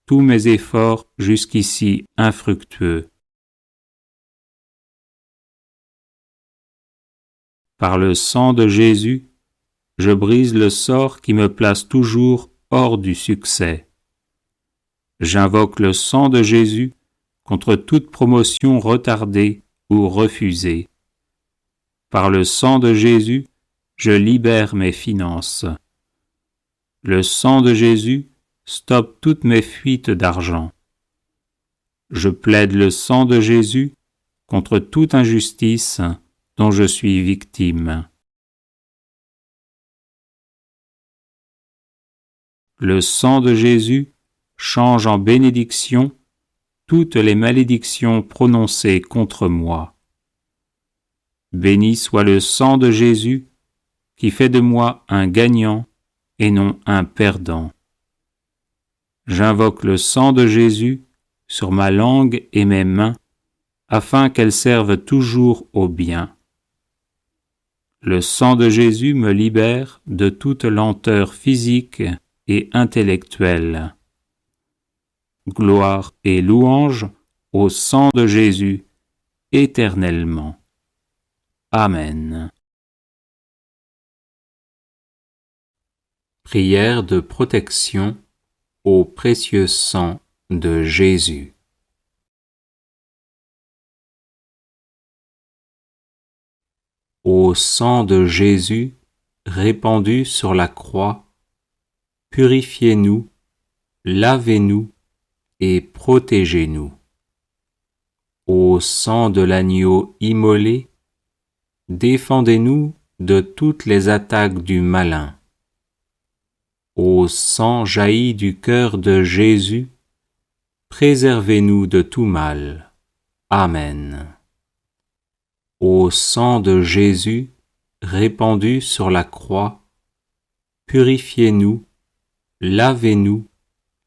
tous mes efforts jusqu'ici infructueux. Par le sang de Jésus, je brise le sort qui me place toujours hors du succès. J'invoque le sang de Jésus contre toute promotion retardée ou refusée. Par le sang de Jésus, je libère mes finances. Le sang de Jésus stoppe toutes mes fuites d'argent. Je plaide le sang de Jésus contre toute injustice dont je suis victime. Le sang de Jésus change en bénédiction toutes les malédictions prononcées contre moi. Béni soit le sang de Jésus qui fait de moi un gagnant et non un perdant. J'invoque le sang de Jésus sur ma langue et mes mains afin qu'elles servent toujours au bien. Le sang de Jésus me libère de toute lenteur physique et intellectuelle. Gloire et louange au sang de Jésus éternellement. Amen. Prière de protection au précieux sang de Jésus. Ô sang de Jésus répandu sur la croix, purifiez-nous, lavez-nous et protégez-nous. Ô sang de l'agneau immolé, défendez-nous de toutes les attaques du malin. Ô sang jailli du cœur de Jésus, préservez-nous de tout mal. Amen. Ô sang de Jésus répandu sur la croix, purifiez-nous, lavez-nous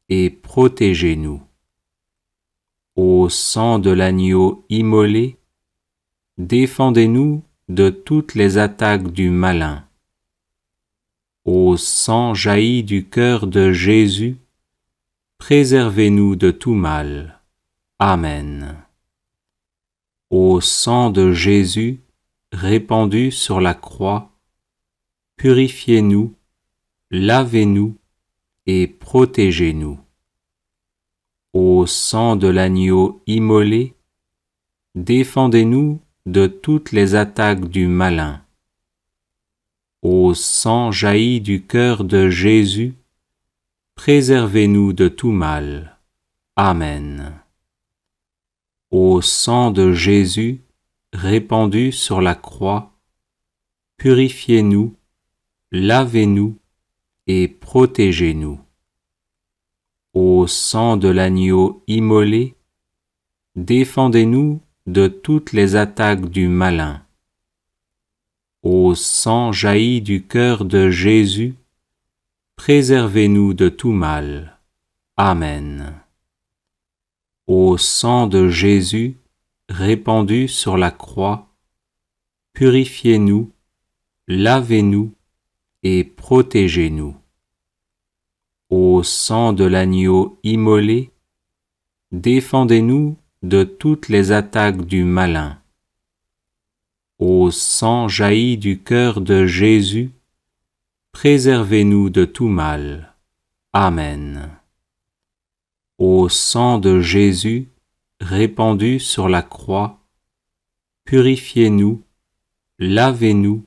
et protégez-nous. Ô sang de l'agneau immolé, défendez-nous de toutes les attaques du malin. Ô sang jailli du cœur de Jésus, préservez-nous de tout mal. Amen. Ô sang de Jésus répandu sur la croix, purifiez-nous, lavez-nous et protégez-nous. Ô sang de l'agneau immolé, défendez-nous de toutes les attaques du malin. Ô sang jailli du cœur de Jésus, préservez-nous de tout mal. Amen. Ô sang de Jésus répandu sur la croix, purifiez-nous, lavez-nous et protégez-nous. Ô sang de l'agneau immolé, défendez-nous de toutes les attaques du malin. Ô sang jailli du cœur de Jésus, préservez-nous de tout mal. Amen. Ô sang de Jésus répandu sur la croix, purifiez-nous, lavez-nous et protégez-nous. Ô sang de l'agneau immolé, défendez-nous de toutes les attaques du malin. Ô sang jailli du cœur de Jésus, préservez-nous de tout mal. Amen. Au sang de Jésus répandu sur la croix, purifiez-nous, lavez-nous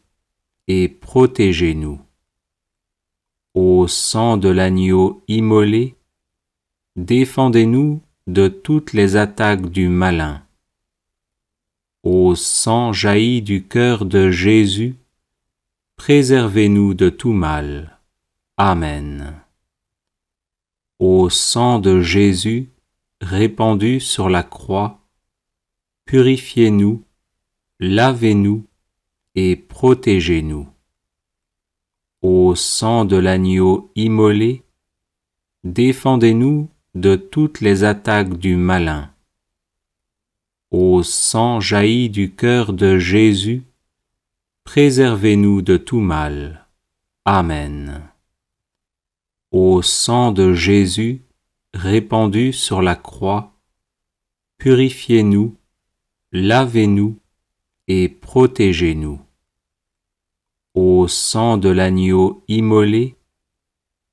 et protégez-nous. Au sang de l'agneau immolé, défendez-nous de toutes les attaques du malin. Au sang jailli du cœur de Jésus, préservez-nous de tout mal. Amen. Au sang de Jésus répandu sur la croix, purifiez-nous, lavez-nous et protégez-nous. Au sang de l'agneau immolé, défendez-nous de toutes les attaques du malin. Au sang jailli du cœur de Jésus, préservez-nous de tout mal. Amen. Au sang de Jésus répandu sur la croix, purifiez-nous, lavez-nous et protégez-nous. Au sang de l'agneau immolé,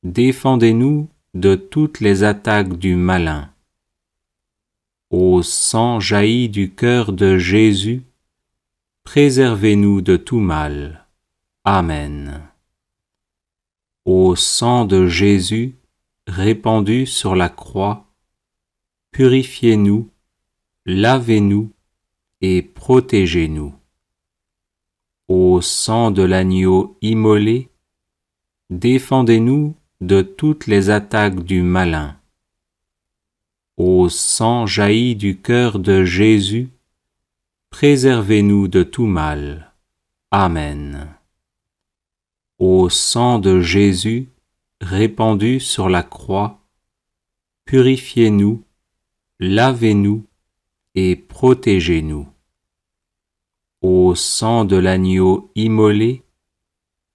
défendez-nous de toutes les attaques du malin. Au sang jailli du cœur de Jésus, préservez-nous de tout mal. Amen. Au sang de Jésus répandu sur la croix, purifiez-nous, lavez-nous et protégez-nous. Au sang de l'agneau immolé, défendez-nous de toutes les attaques du malin. Au sang jailli du cœur de Jésus, préservez-nous de tout mal. Amen. Au sang de Jésus répandu sur la croix, purifiez-nous, lavez-nous et protégez-nous. Au sang de l'agneau immolé,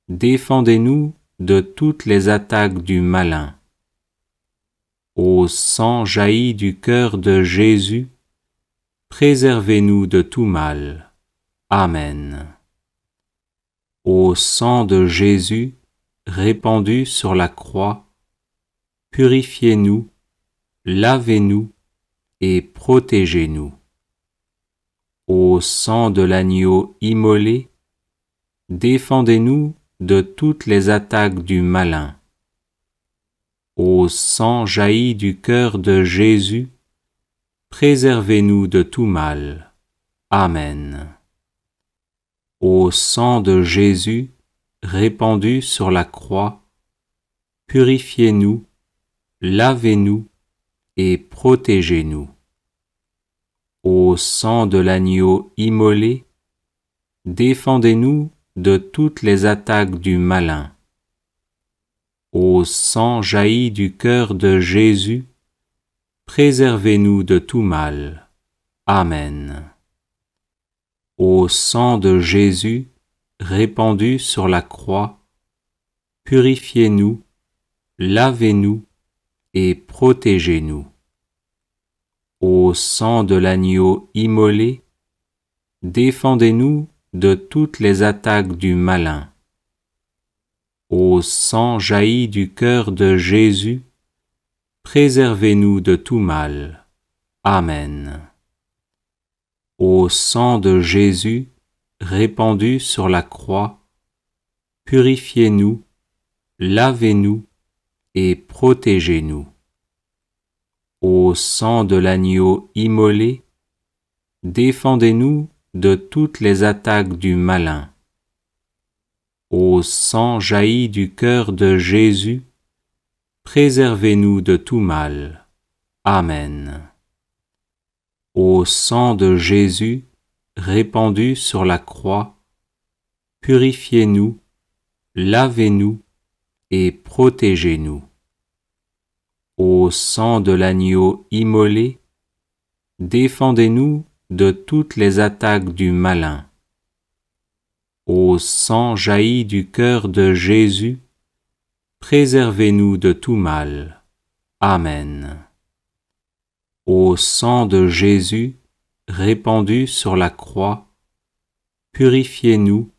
défendez-nous de toutes les attaques du malin. Au sang jailli du cœur de Jésus, préservez-nous de tout mal. Amen. Au sang de Jésus répandu sur la croix, purifiez-nous, lavez-nous et protégez-nous. Au sang de l'agneau immolé, défendez-nous de toutes les attaques du malin. Au sang jailli du cœur de Jésus, préservez-nous de tout mal. Amen. Au sang de Jésus répandu sur la croix, purifiez-nous, lavez-nous et protégez-nous. Au sang de l'agneau immolé, défendez-nous de toutes les attaques du malin. Au sang jailli du cœur de Jésus, préservez-nous de tout mal. Amen. Au sang de Jésus répandu sur la croix, purifiez-nous, lavez-nous et protégez-nous. Au sang de l'agneau immolé, défendez-nous de toutes les attaques du malin. Au sang jailli du cœur de Jésus, préservez-nous de tout mal. Amen. Au sang de Jésus répandu sur la croix, purifiez-nous, lavez-nous et protégez-nous. Au sang de l'agneau immolé, défendez-nous de toutes les attaques du malin. Au sang jailli du cœur de Jésus, préservez-nous de tout mal. Amen. Au sang de Jésus répandu sur la croix, purifiez-nous, lavez-nous et protégez-nous. Au sang de l'agneau immolé, défendez-nous de toutes les attaques du malin. Au sang jailli du cœur de Jésus, préservez-nous de tout mal. Amen. Au sang de Jésus répandu sur la croix, purifiez-nous,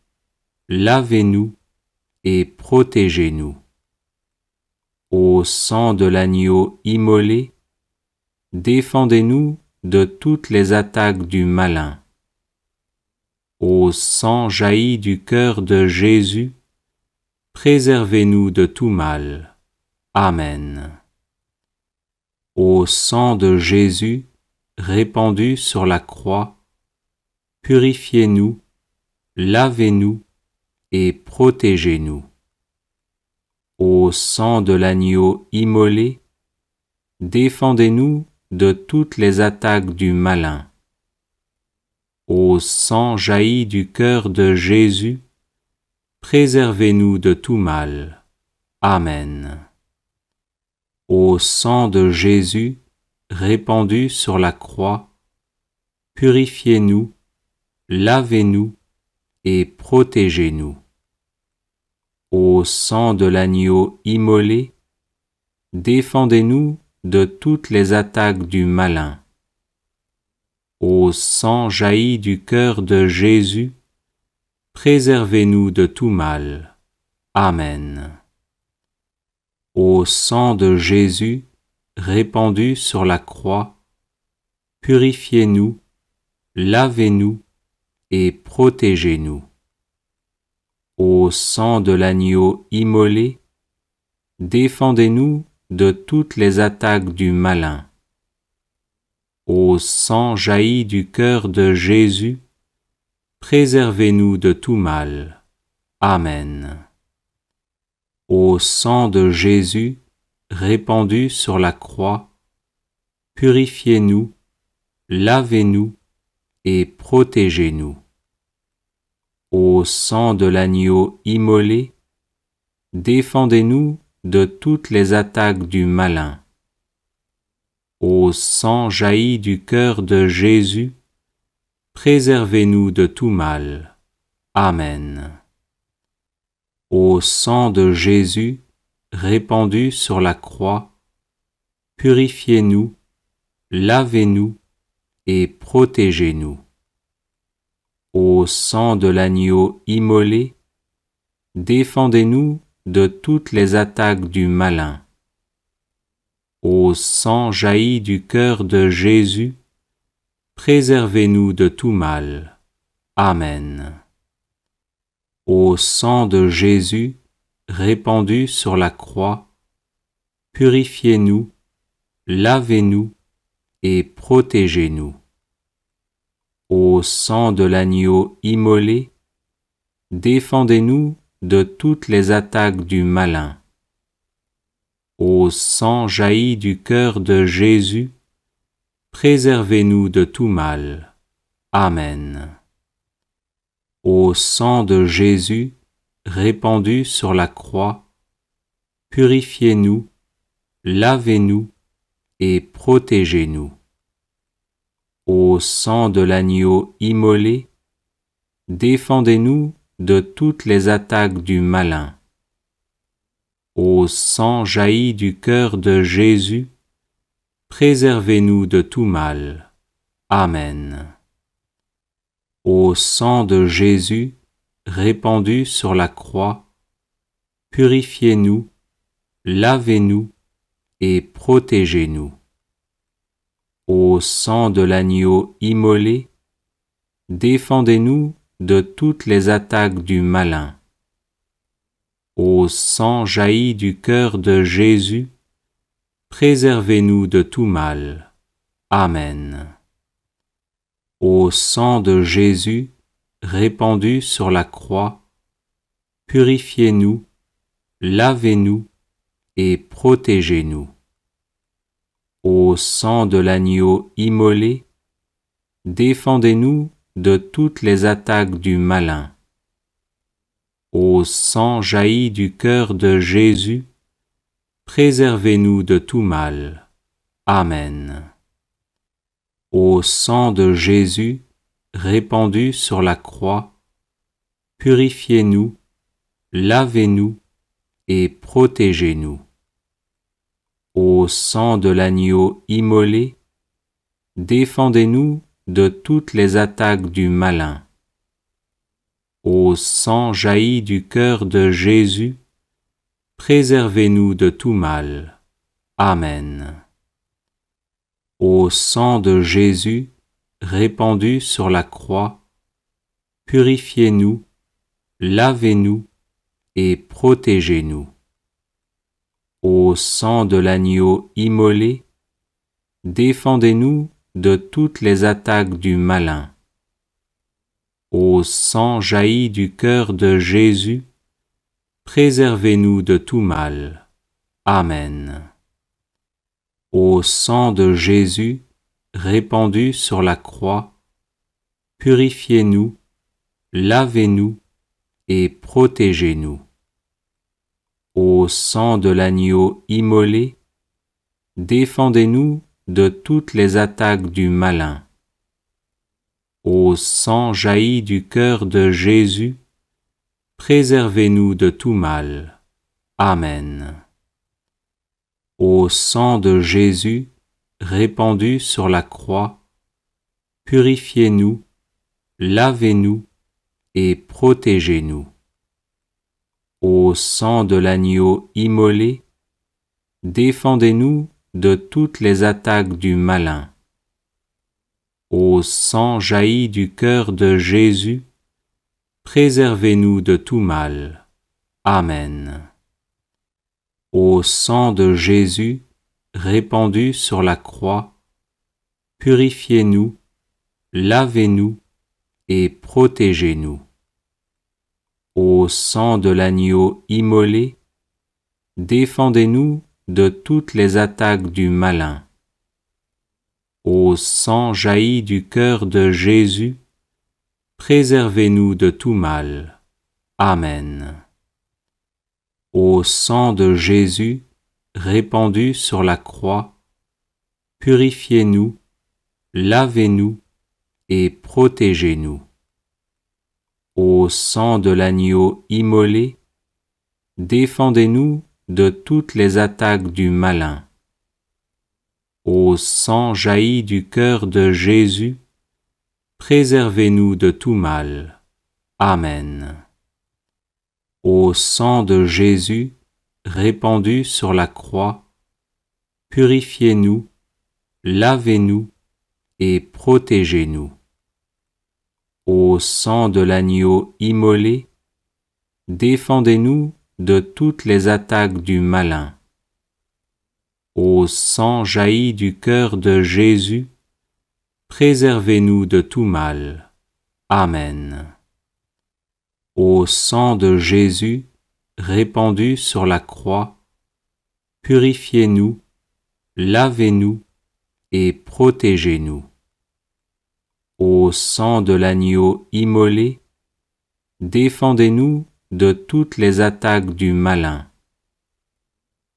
lavez-nous et protégez-nous. Au sang de l'agneau immolé, défendez-nous de toutes les attaques du malin. Ô sang jailli du cœur de Jésus, préservez-nous de tout mal. Amen. Ô sang de Jésus, répandu sur la croix, purifiez-nous, lavez-nous et protégez-nous. Ô sang de l'agneau immolé, défendez-nous de toutes les attaques du malin. Ô sang jailli du cœur de Jésus, préservez-nous de tout mal. Amen. Ô sang de Jésus, répandu sur la croix, purifiez-nous, lavez-nous et protégez-nous. Ô sang de l'agneau immolé, défendez-nous de toutes les attaques du malin. Ô sang jailli du cœur de Jésus, préservez-nous de tout mal. Amen. Ô sang de Jésus, répandu sur la croix, purifiez-nous, lavez-nous et protégez-nous. Ô sang de l'agneau immolé, défendez-nous de toutes les attaques du malin. Ô sang jailli du cœur de Jésus, préservez-nous de tout mal. Amen. Ô sang de Jésus, répandu sur la croix, purifiez-nous, lavez-nous et protégez-nous. Ô sang de l'agneau immolé, défendez-nous de toutes les attaques du malin. Ô sang jailli du cœur de Jésus, préservez-nous de tout mal. Amen. Ô sang de Jésus, répandu sur la croix, purifiez-nous, lavez-nous et protégez-nous. Ô sang de l'agneau immolé, défendez-nous de toutes les attaques du malin. Ô sang jailli du cœur de Jésus, préservez-nous de tout mal. Amen. Ô sang de Jésus, répandu sur la croix, purifiez-nous, lavez-nous et protégez-nous. Ô sang de l'agneau immolé, défendez-nous de toutes les attaques du malin. Ô sang jailli du cœur de Jésus, préservez-nous de tout mal. Amen. Ô sang de Jésus, répandu sur la croix, purifiez-nous, lavez-nous et protégez-nous. Ô sang de l'agneau immolé, défendez-nous de toutes les attaques du malin. Ô sang jailli du cœur de Jésus, préservez-nous de tout mal. Amen. Ô sang de Jésus, répandu sur la croix, purifiez-nous, lavez-nous et protégez-nous. Ô sang de l'agneau immolé, défendez-nous de toutes les attaques du malin. Ô sang jailli du cœur de Jésus, préservez-nous de tout mal. Amen. Ô sang de Jésus, répandu sur la croix, purifiez-nous, lavez-nous et protégez-nous. Ô sang de l'agneau immolé, défendez-nous de toutes les attaques du malin. Ô sang jailli du cœur de Jésus, préservez-nous de tout mal. Amen. Ô sang de Jésus, répandu sur la croix, purifiez-nous, lavez-nous et protégez-nous. Ô sang de l'agneau immolé, défendez-nous de toutes les attaques du malin. Ô sang jailli du cœur de Jésus, préservez-nous de tout mal. Amen. Au sang de Jésus répandu sur la croix, purifiez-nous, lavez-nous et protégez-nous. Au sang de l'agneau immolé, défendez-nous de toutes les attaques du malin. Au sang jailli du cœur de Jésus, préservez-nous de tout mal. Amen. Au sang de Jésus répandu sur la croix, purifiez-nous, lavez-nous et protégez-nous. Au sang de l'agneau immolé, défendez-nous de toutes les attaques du malin. Au sang jailli du cœur de Jésus, préservez-nous de tout mal. Amen. Au sang de Jésus répandu sur la croix, purifiez-nous, lavez-nous et protégez-nous. Au sang de l'agneau immolé, défendez-nous de toutes les attaques du malin. Au sang jailli du cœur de Jésus, préservez-nous de tout mal. Amen. Au sang de Jésus répandu sur la croix, purifiez-nous, lavez-nous et protégez-nous. Au sang de l'agneau immolé, défendez-nous de toutes les attaques du malin. Au sang jailli du cœur de Jésus, préservez-nous de tout mal. Amen. Au sang de Jésus répandu sur la croix, purifiez-nous, lavez-nous et protégez-nous. Au sang de l'agneau immolé, défendez-nous de toutes les attaques du malin. Au sang jailli du cœur de Jésus, préservez-nous de tout mal. Amen. Au sang de Jésus répandu sur la croix, purifiez-nous, lavez-nous et protégez-nous. Au sang de l'agneau immolé, défendez-nous de toutes les attaques du malin. Au sang jailli du cœur de Jésus, préservez-nous de tout mal. Amen. Au sang de Jésus répandu sur la croix, purifiez-nous, lavez-nous et protégez-nous. Au sang de l'agneau immolé, défendez-nous de toutes les attaques du malin.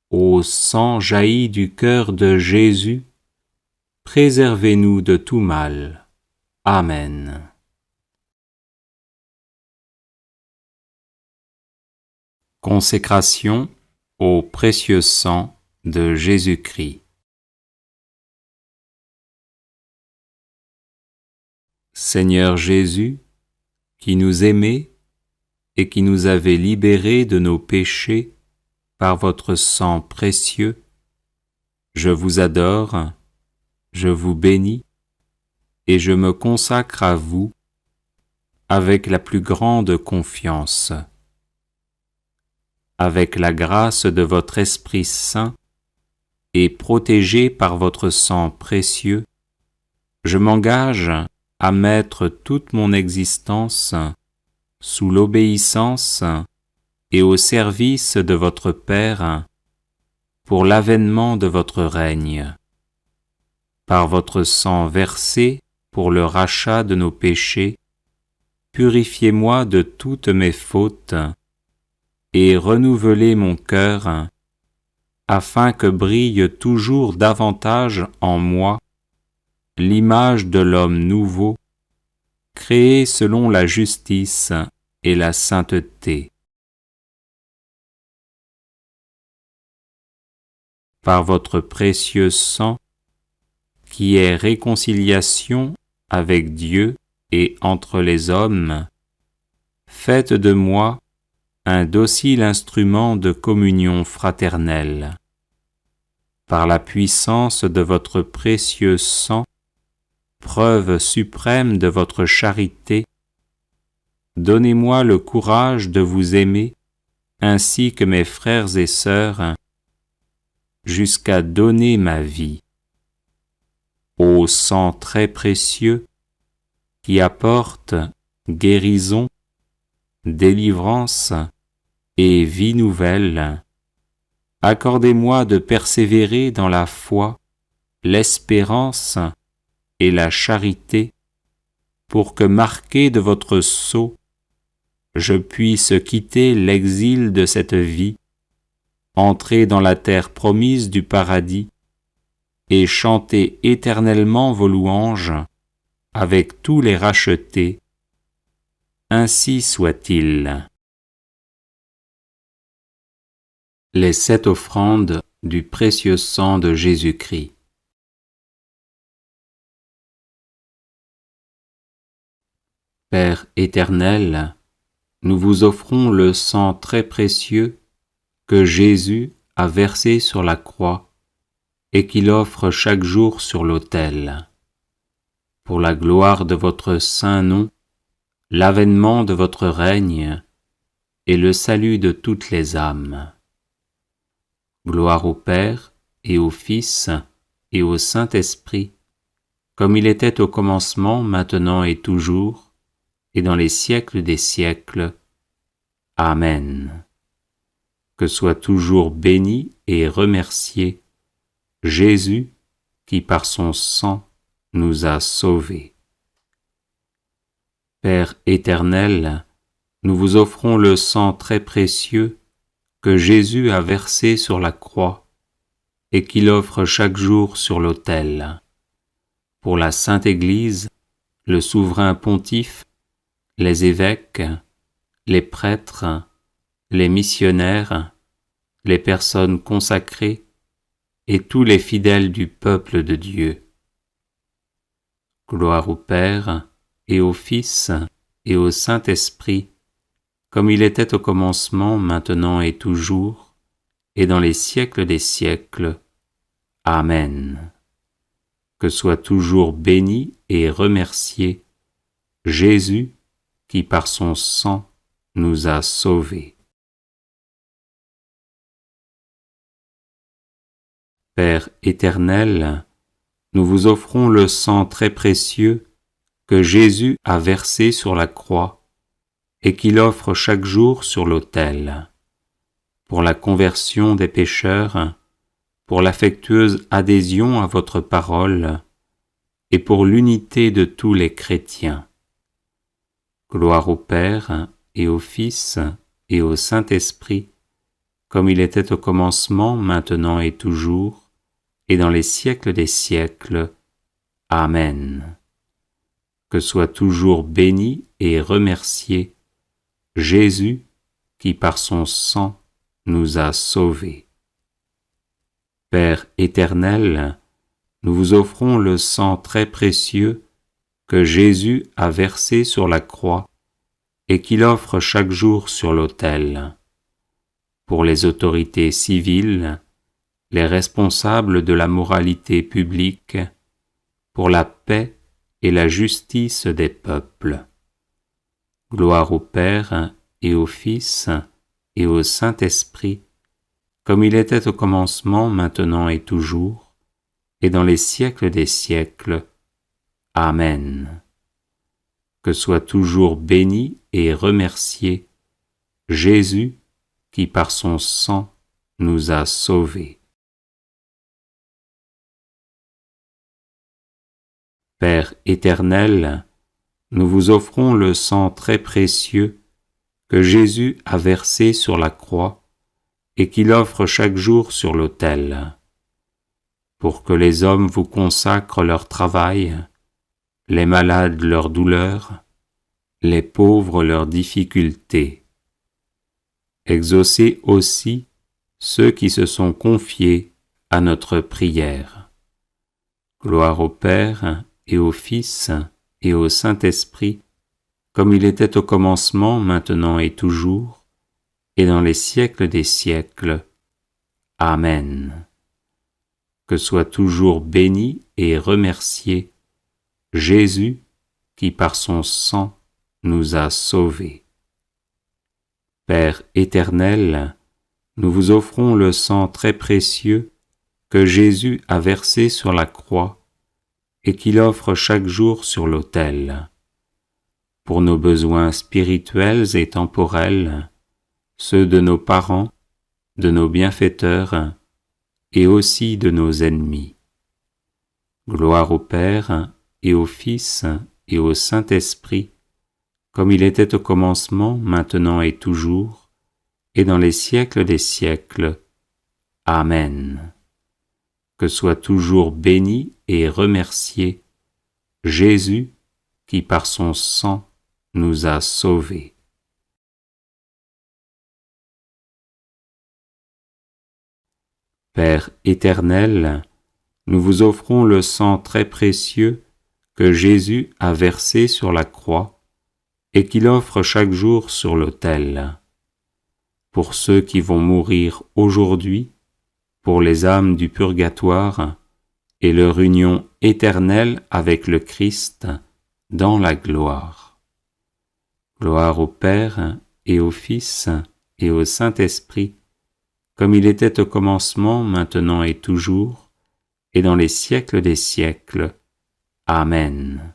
Au sang jailli du cœur de Jésus, préservez-nous de tout mal. Amen. Consécration au précieux sang de Jésus-Christ. Seigneur Jésus, qui nous aimez et qui nous avez libérés de nos péchés par votre sang précieux, je vous adore, je vous bénis et je me consacre à vous avec la plus grande confiance. Avec la grâce de votre Esprit Saint et protégé par votre sang précieux, je m'engage à mettre toute mon existence sous l'obéissance et au service de votre Père pour l'avènement de votre règne. Par votre sang versé pour le rachat de nos péchés, purifiez-moi de toutes mes fautes et renouvelez mon cœur afin que brille toujours davantage en moi l'image de l'homme nouveau, créé selon la justice et la sainteté. Par votre précieux sang, qui est réconciliation avec Dieu et entre les hommes, faites de moi un docile instrument de communion fraternelle. par la puissance de votre précieux sang, preuve suprême de votre charité, donnez-moi le courage de vous aimer, ainsi que mes frères et sœurs, jusqu'à donner ma vie. Ô sang très précieux, qui apporte guérison, délivrance et vie nouvelle, accordez-moi de persévérer dans la foi, l'espérance et la charité, pour que, marqué de votre sceau, je puisse quitter l'exil de cette vie, entrer dans la terre promise du paradis et chanter éternellement vos louanges avec tous les rachetés. Ainsi soit-il. Les 7 offrandes du précieux sang de Jésus-Christ. Père éternel, nous vous offrons le sang très précieux que Jésus a versé sur la croix et qu'il offre chaque jour sur l'autel. Pour la gloire de votre saint nom, l'avènement de votre règne et le salut de toutes les âmes. Gloire au Père et au Fils et au Saint-Esprit, comme il était au commencement, maintenant et toujours, et dans les siècles des siècles. Amen. Que soit toujours béni et remercié Jésus qui par son sang nous a sauvés. Père éternel, nous vous offrons le sang très précieux que Jésus a versé sur la croix et qu'il offre chaque jour sur l'autel. Pour la Sainte Église, le souverain pontife, les évêques, les prêtres, les missionnaires, les personnes consacrées et tous les fidèles du peuple de Dieu. Gloire au Père et au Fils et au Saint-Esprit, comme il était au commencement, maintenant et toujours, et dans les siècles des siècles. Amen. Que soit toujours béni et remercié Jésus qui par son sang nous a sauvés. Père éternel, nous vous offrons le sang très précieux que Jésus a versé sur la croix et qu'il offre chaque jour sur l'autel. Pour la conversion des pécheurs, pour l'affectueuse adhésion à votre parole et pour l'unité de tous les chrétiens. Gloire au Père et au Fils et au Saint-Esprit, comme il était au commencement, maintenant et toujours, et dans les siècles des siècles. Amen. Que soit toujours béni et remercié Jésus qui par son sang nous a sauvés. Père éternel, nous vous offrons le sang très précieux que Jésus a versé sur la croix et qu'il offre chaque jour sur l'autel. Pour les autorités civiles, les responsables de la moralité publique, pour la paix et la justice des peuples. Gloire au Père et au Fils et au Saint-Esprit, comme il était au commencement, maintenant et toujours, et dans les siècles des siècles. Amen. Que soit toujours béni et remercié Jésus qui par son sang nous a sauvés. Père éternel, nous vous offrons le sang très précieux que Jésus a versé sur la croix et qu'il offre chaque jour sur l'autel, pour que les hommes vous consacrent leur travail, les malades leur douleur, les pauvres leurs difficultés. Exaucez aussi ceux qui se sont confiés à notre prière. Gloire au Père et au Fils et au Saint-Esprit, comme il était au commencement, maintenant et toujours, et dans les siècles des siècles. Amen. que soit toujours béni et remercié Jésus qui par son sang nous a sauvés. Père éternel, nous vous offrons le sang très précieux que Jésus a versé sur la croix et qu'il offre chaque jour sur l'autel. Pour nos besoins spirituels et temporels, ceux de nos parents, de nos bienfaiteurs et aussi de nos ennemis. Gloire au Père et au Fils et au Saint-Esprit, comme il était au commencement, maintenant et toujours, et dans les siècles des siècles. Amen. Que soit toujours béni et remercié Jésus qui par son sang nous a sauvés. Père éternel, nous vous offrons le sang très précieux que Jésus a versé sur la croix et qu'il offre chaque jour sur l'autel. Pour ceux qui vont mourir aujourd'hui, pour les âmes du purgatoire et leur union éternelle avec le Christ dans la gloire. Gloire au Père et au Fils et au Saint-Esprit, comme il était au commencement, maintenant et toujours, et dans les siècles des siècles. Amen.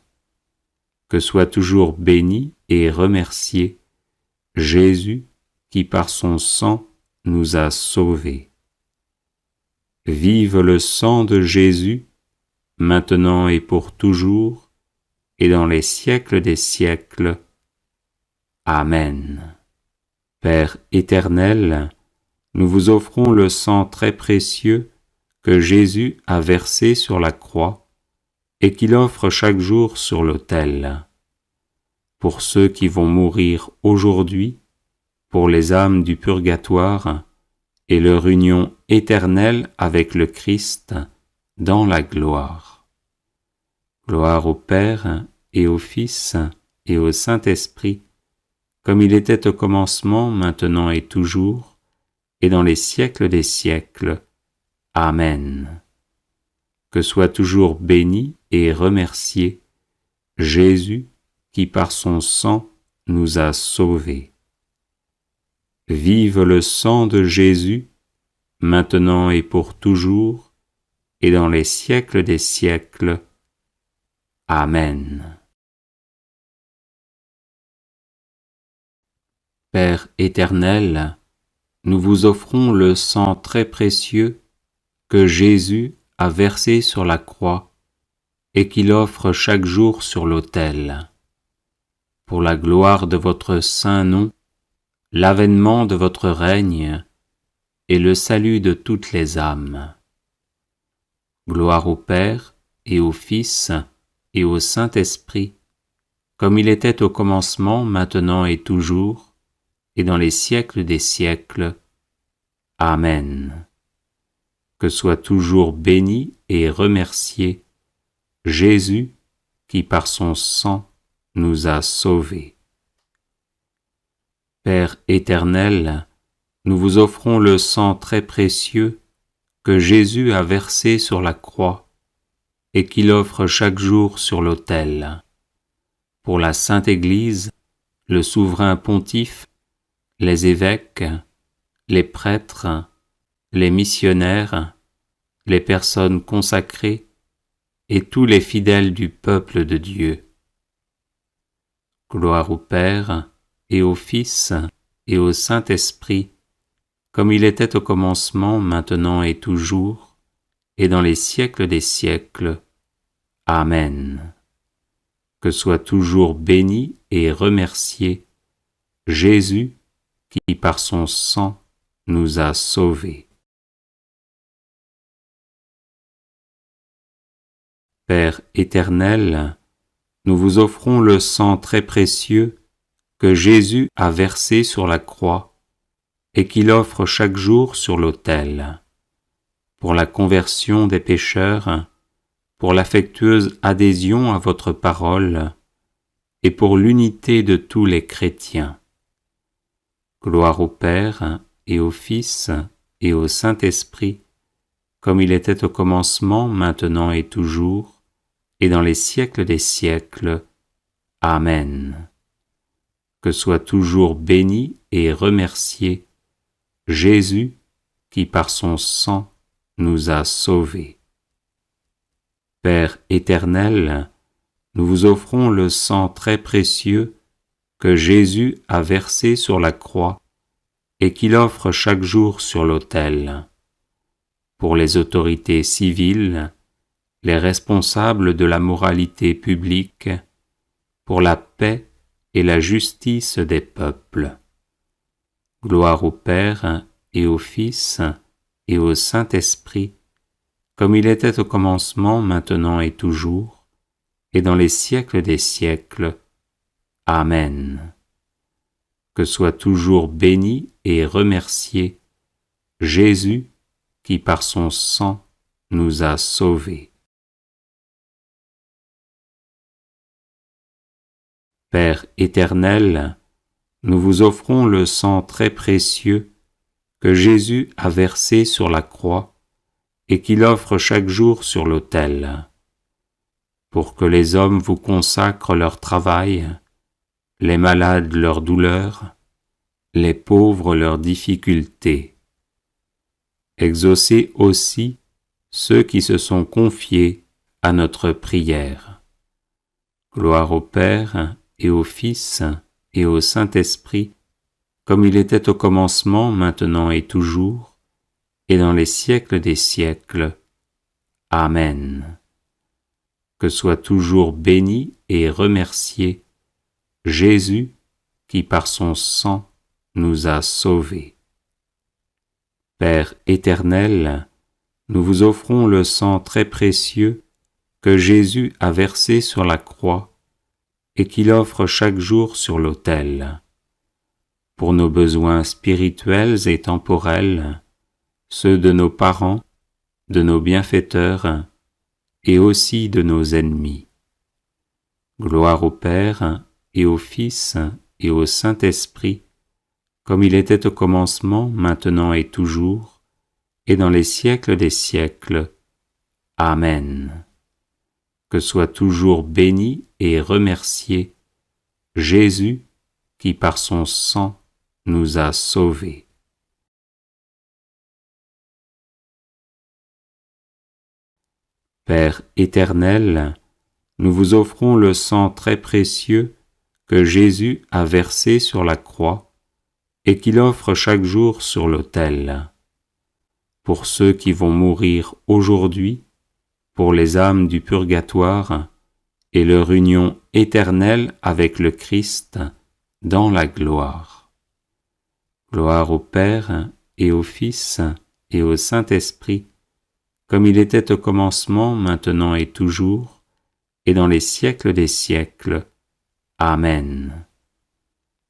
Que soit toujours béni et remercié Jésus qui par son sang nous a sauvés. Vive le sang de Jésus, maintenant et pour toujours, et dans les siècles des siècles. Amen. Père éternel, nous vous offrons le sang très précieux que Jésus a versé sur la croix et qu'il offre chaque jour sur l'autel. Pour ceux qui vont mourir aujourd'hui, pour les âmes du purgatoire et leur union éternelle avec le Christ dans la gloire. Gloire au Père et au Fils et au Saint-Esprit, comme il était au commencement, maintenant et toujours, et dans les siècles des siècles. Amen. Que soit toujours béni et remercié Jésus qui par son sang nous a sauvés. Vive le sang de Jésus, maintenant et pour toujours, et dans les siècles des siècles. Amen. Père éternel, nous vous offrons le sang très précieux que Jésus a versé sur la croix et qu'il offre chaque jour sur l'autel. Pour la gloire de votre saint nom, l'avènement de votre règne et le salut de toutes les âmes. Gloire au Père et au Fils et au Saint-Esprit, comme il était au commencement, maintenant et toujours, et dans les siècles des siècles. Amen. Que soit toujours béni et remercié Jésus qui par son sang nous a sauvés. Père éternel, nous vous offrons le sang très précieux que Jésus a versé sur la croix et qu'il offre chaque jour sur l'autel. Pour la Sainte Église, le souverain pontife, les évêques, les prêtres, les missionnaires, les personnes consacrées et tous les fidèles du peuple de Dieu. Gloire au Père et au Fils et au Saint-Esprit, comme il était au commencement, maintenant et toujours, et dans les siècles des siècles. Amen. Que soit toujours béni et remercié Jésus qui par son sang nous a sauvés. Père éternel, nous vous offrons le sang très précieux que Jésus a versé sur la croix et qu'il offre chaque jour sur l'autel, pour la conversion des pécheurs, pour l'affectueuse adhésion à votre parole et pour l'unité de tous les chrétiens. Gloire au Père et au Fils et au Saint-Esprit, comme il était au commencement, maintenant et toujours, et dans les siècles des siècles. Amen. Que soit toujours béni et remercié Jésus qui par son sang nous a sauvés. Père éternel, nous vous offrons le sang très précieux que Jésus a versé sur la croix et qu'il offre chaque jour sur l'autel. Pour les autorités civiles, les responsables de la moralité publique, pour la paix et la justice des peuples. Gloire au Père et au Fils et au Saint-Esprit, comme il était au commencement, maintenant et toujours, et dans les siècles des siècles. Amen. Que soit toujours béni et remercié Jésus qui par son sang nous a sauvés. Père éternel, nous vous offrons le sang très précieux que Jésus a versé sur la croix et qu'il offre chaque jour sur l'autel, pour que les hommes vous consacrent leur travail, les malades leurs douleurs, les pauvres leurs difficultés. Exaucez aussi ceux qui se sont confiés à notre prière. Gloire au Père et au Fils et au Saint-Esprit, comme il était au commencement, maintenant et toujours, et dans les siècles des siècles. Amen. Que soit toujours béni et remercié Jésus qui par son sang nous a sauvés. Père éternel, nous vous offrons le sang très précieux que Jésus a versé sur la croix et qu'il offre chaque jour sur l'autel. Pour nos besoins spirituels et temporels, ceux de nos parents, de nos bienfaiteurs et aussi de nos ennemis. Gloire au Père et au Fils et au Saint-Esprit, comme il était au commencement, maintenant et toujours, et dans les siècles des siècles. Amen. Que soit toujours béni et remercié Jésus qui par son sang nous a sauvés. Père éternel, nous vous offrons le sang très précieux que Jésus a versé sur la croix et qu'il offre chaque jour sur l'autel. Pour ceux qui vont mourir aujourd'hui, pour les âmes du purgatoire et leur union éternelle avec le Christ dans la gloire. Gloire au Père et au Fils et au Saint-Esprit, comme il était au commencement, maintenant et toujours, et dans les siècles des siècles. Amen.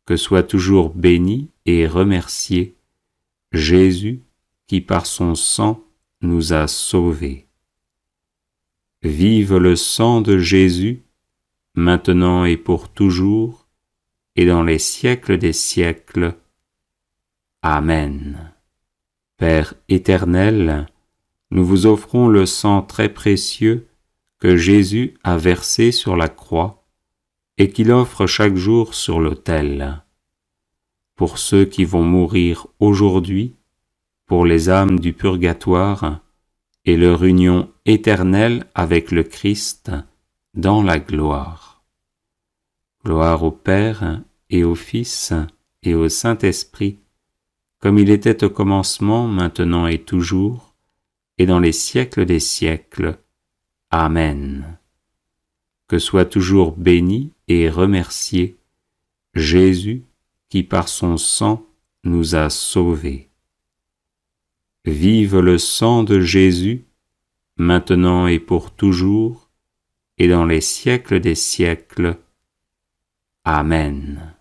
Que soit toujours béni et remercié Jésus qui par son sang nous a sauvés. Vive le sang de Jésus, maintenant et pour toujours, et dans les siècles des siècles. Amen. Père éternel, nous vous offrons le sang très précieux que Jésus a versé sur la croix et qu'il offre chaque jour sur l'autel. Pour ceux qui vont mourir aujourd'hui, pour les âmes du purgatoire et leur union éternelle avec le Christ dans la gloire. Gloire au Père et au Fils et au Saint-Esprit, comme il était au commencement, maintenant et toujours, et dans les siècles des siècles. Amen. Que soit toujours béni et remercié Jésus qui par son sang nous a sauvés. Vive le sang de Jésus, maintenant et pour toujours, et dans les siècles des siècles. Amen.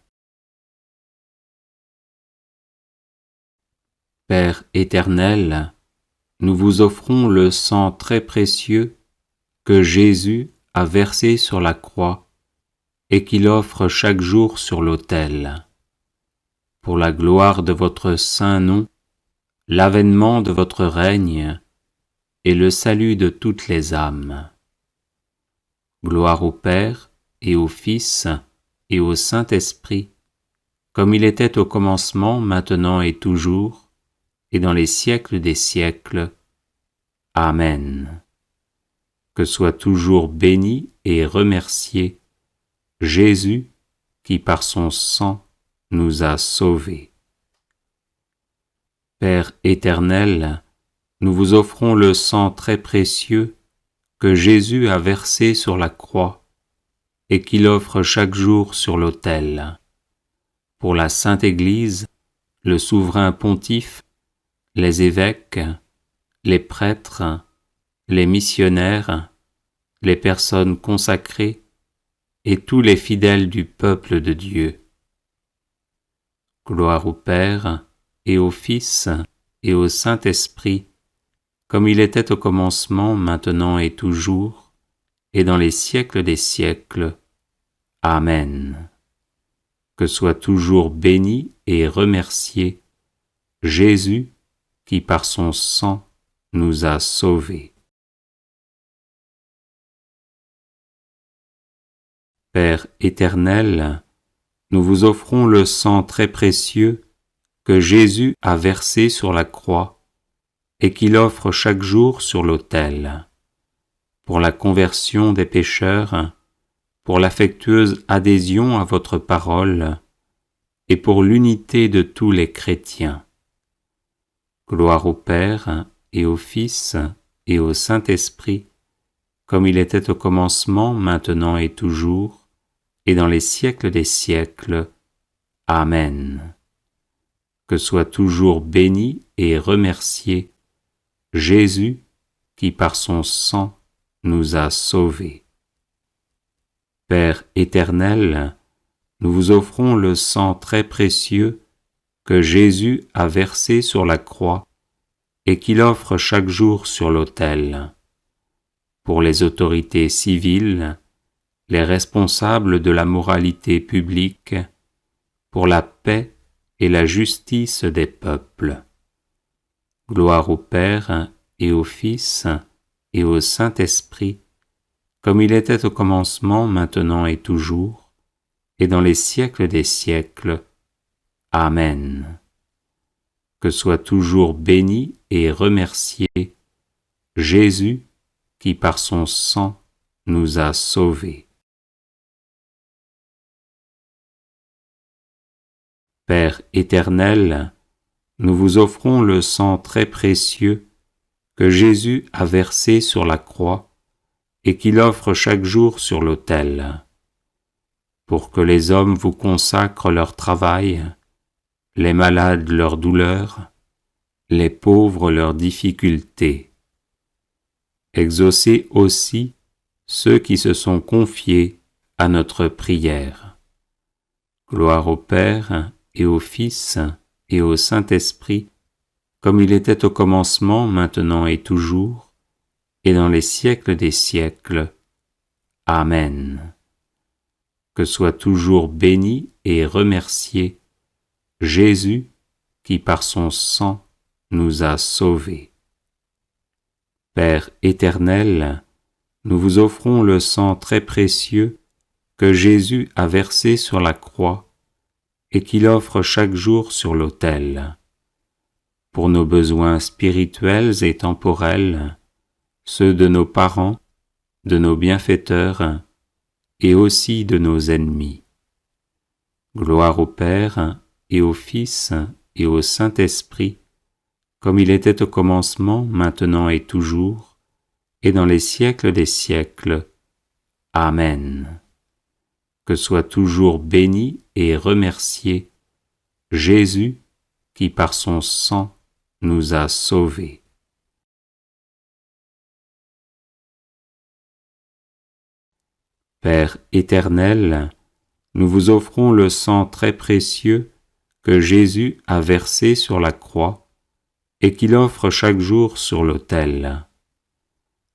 Père éternel, nous vous offrons le sang très précieux que Jésus a versé sur la croix et qu'il offre chaque jour sur l'autel. Pour la gloire de votre saint nom, l'avènement de votre règne et le salut de toutes les âmes. Gloire au Père, et au Fils, et au Saint-Esprit, comme il était au commencement, maintenant et toujours, et dans les siècles des siècles. Amen. Que soit toujours béni et remercié Jésus, qui par son sang nous a sauvés. Père éternel, nous vous offrons le sang très précieux que Jésus a versé sur la croix et qu'il offre chaque jour sur l'autel. Pour la Sainte Église, le souverain pontife, les évêques, les prêtres, les missionnaires, les personnes consacrées et tous les fidèles du peuple de Dieu. Gloire au Père, et au Fils, et au Saint-Esprit, comme il était au commencement, maintenant et toujours, et dans les siècles des siècles. Amen. Que soit toujours béni et remercié Jésus, qui par son sang nous a sauvés. Père éternel, nous vous offrons le sang très précieux que Jésus a versé sur la croix et qu'il offre chaque jour sur l'autel, pour la conversion des pécheurs, pour l'affectueuse adhésion à votre parole et pour l'unité de tous les chrétiens. Gloire au Père, et au Fils, et au Saint-Esprit, comme il était au commencement, maintenant et toujours, et dans les siècles des siècles. Amen. Que soit toujours béni et remercié Jésus, qui par son sang nous a sauvés. Père éternel, nous vous offrons le sang très précieux que Jésus a versé sur la croix et qu'il offre chaque jour sur l'autel, pour les autorités civiles, les responsables de la moralité publique, pour la paix et la justice des peuples. Gloire au Père, et au Fils, et au Saint-Esprit, comme il était au commencement, maintenant et toujours, et dans les siècles des siècles. Amen. Que soit toujours béni et remercié Jésus, qui par son sang nous a sauvés. Père éternel, nous vous offrons le sang très précieux que Jésus a versé sur la croix et qu'il offre chaque jour sur l'autel, pour que les hommes vous consacrent leur travail, les malades leur douleur, les pauvres leurs difficultés. Exaucez aussi ceux qui se sont confiés à notre prière. Gloire au Père, et au Fils, et au Saint-Esprit, comme il était au commencement, maintenant et toujours, et dans les siècles des siècles. Amen. Que soit toujours béni et remercié Jésus, qui par son sang nous a sauvés. Père éternel, nous vous offrons le sang très précieux que Jésus a versé sur la croix et qu'il offre chaque jour sur l'autel, pour nos besoins spirituels et temporels, ceux de nos parents, de nos bienfaiteurs et aussi de nos ennemis. Gloire au Père, et au Fils, et au Saint-Esprit, comme il était au commencement, maintenant et toujours, et dans les siècles des siècles. Amen. Que soit toujours béni et remercié Jésus, qui par son sang nous a sauvés. Père éternel, nous vous offrons le sang très précieux que Jésus a versé sur la croix et qu'il offre chaque jour sur l'autel,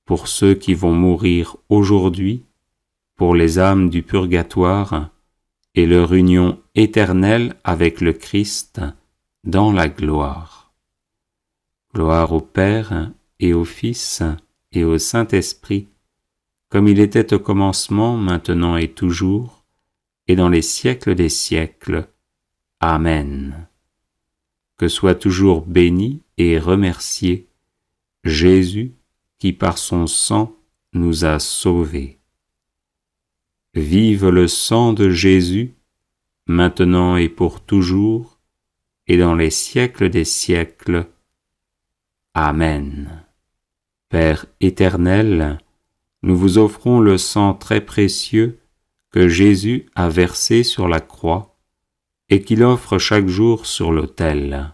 pour ceux qui vont mourir aujourd'hui, pour les âmes du purgatoire et leur union éternelle avec le Christ dans la gloire. Gloire au Père, et au Fils, et au Saint-Esprit, comme il était au commencement, maintenant et toujours, et dans les siècles des siècles. Amen. Que soit toujours béni et remercié Jésus qui par son sang nous a sauvés. Vive le sang de Jésus, maintenant et pour toujours, et dans les siècles des siècles. Amen. Père éternel, nous vous offrons le sang très précieux que Jésus a versé sur la croix et qu'il offre chaque jour sur l'autel.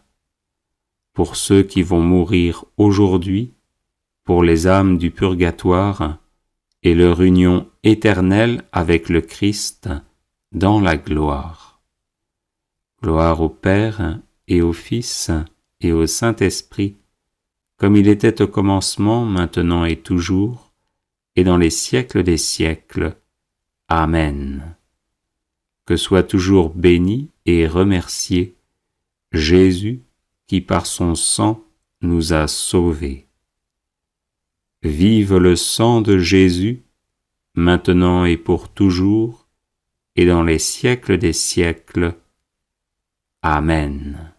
Pour ceux qui vont mourir aujourd'hui, pour les âmes du purgatoire et leur union éternelle avec le Christ dans la gloire. Gloire au Père et au Fils et au Saint-Esprit, comme il était au commencement, maintenant et toujours, et dans les siècles des siècles. Amen. Que soit toujours béni et remercié Jésus qui par son sang nous a sauvés. Vive le sang de Jésus, maintenant et pour toujours, et dans les siècles des siècles. Amen.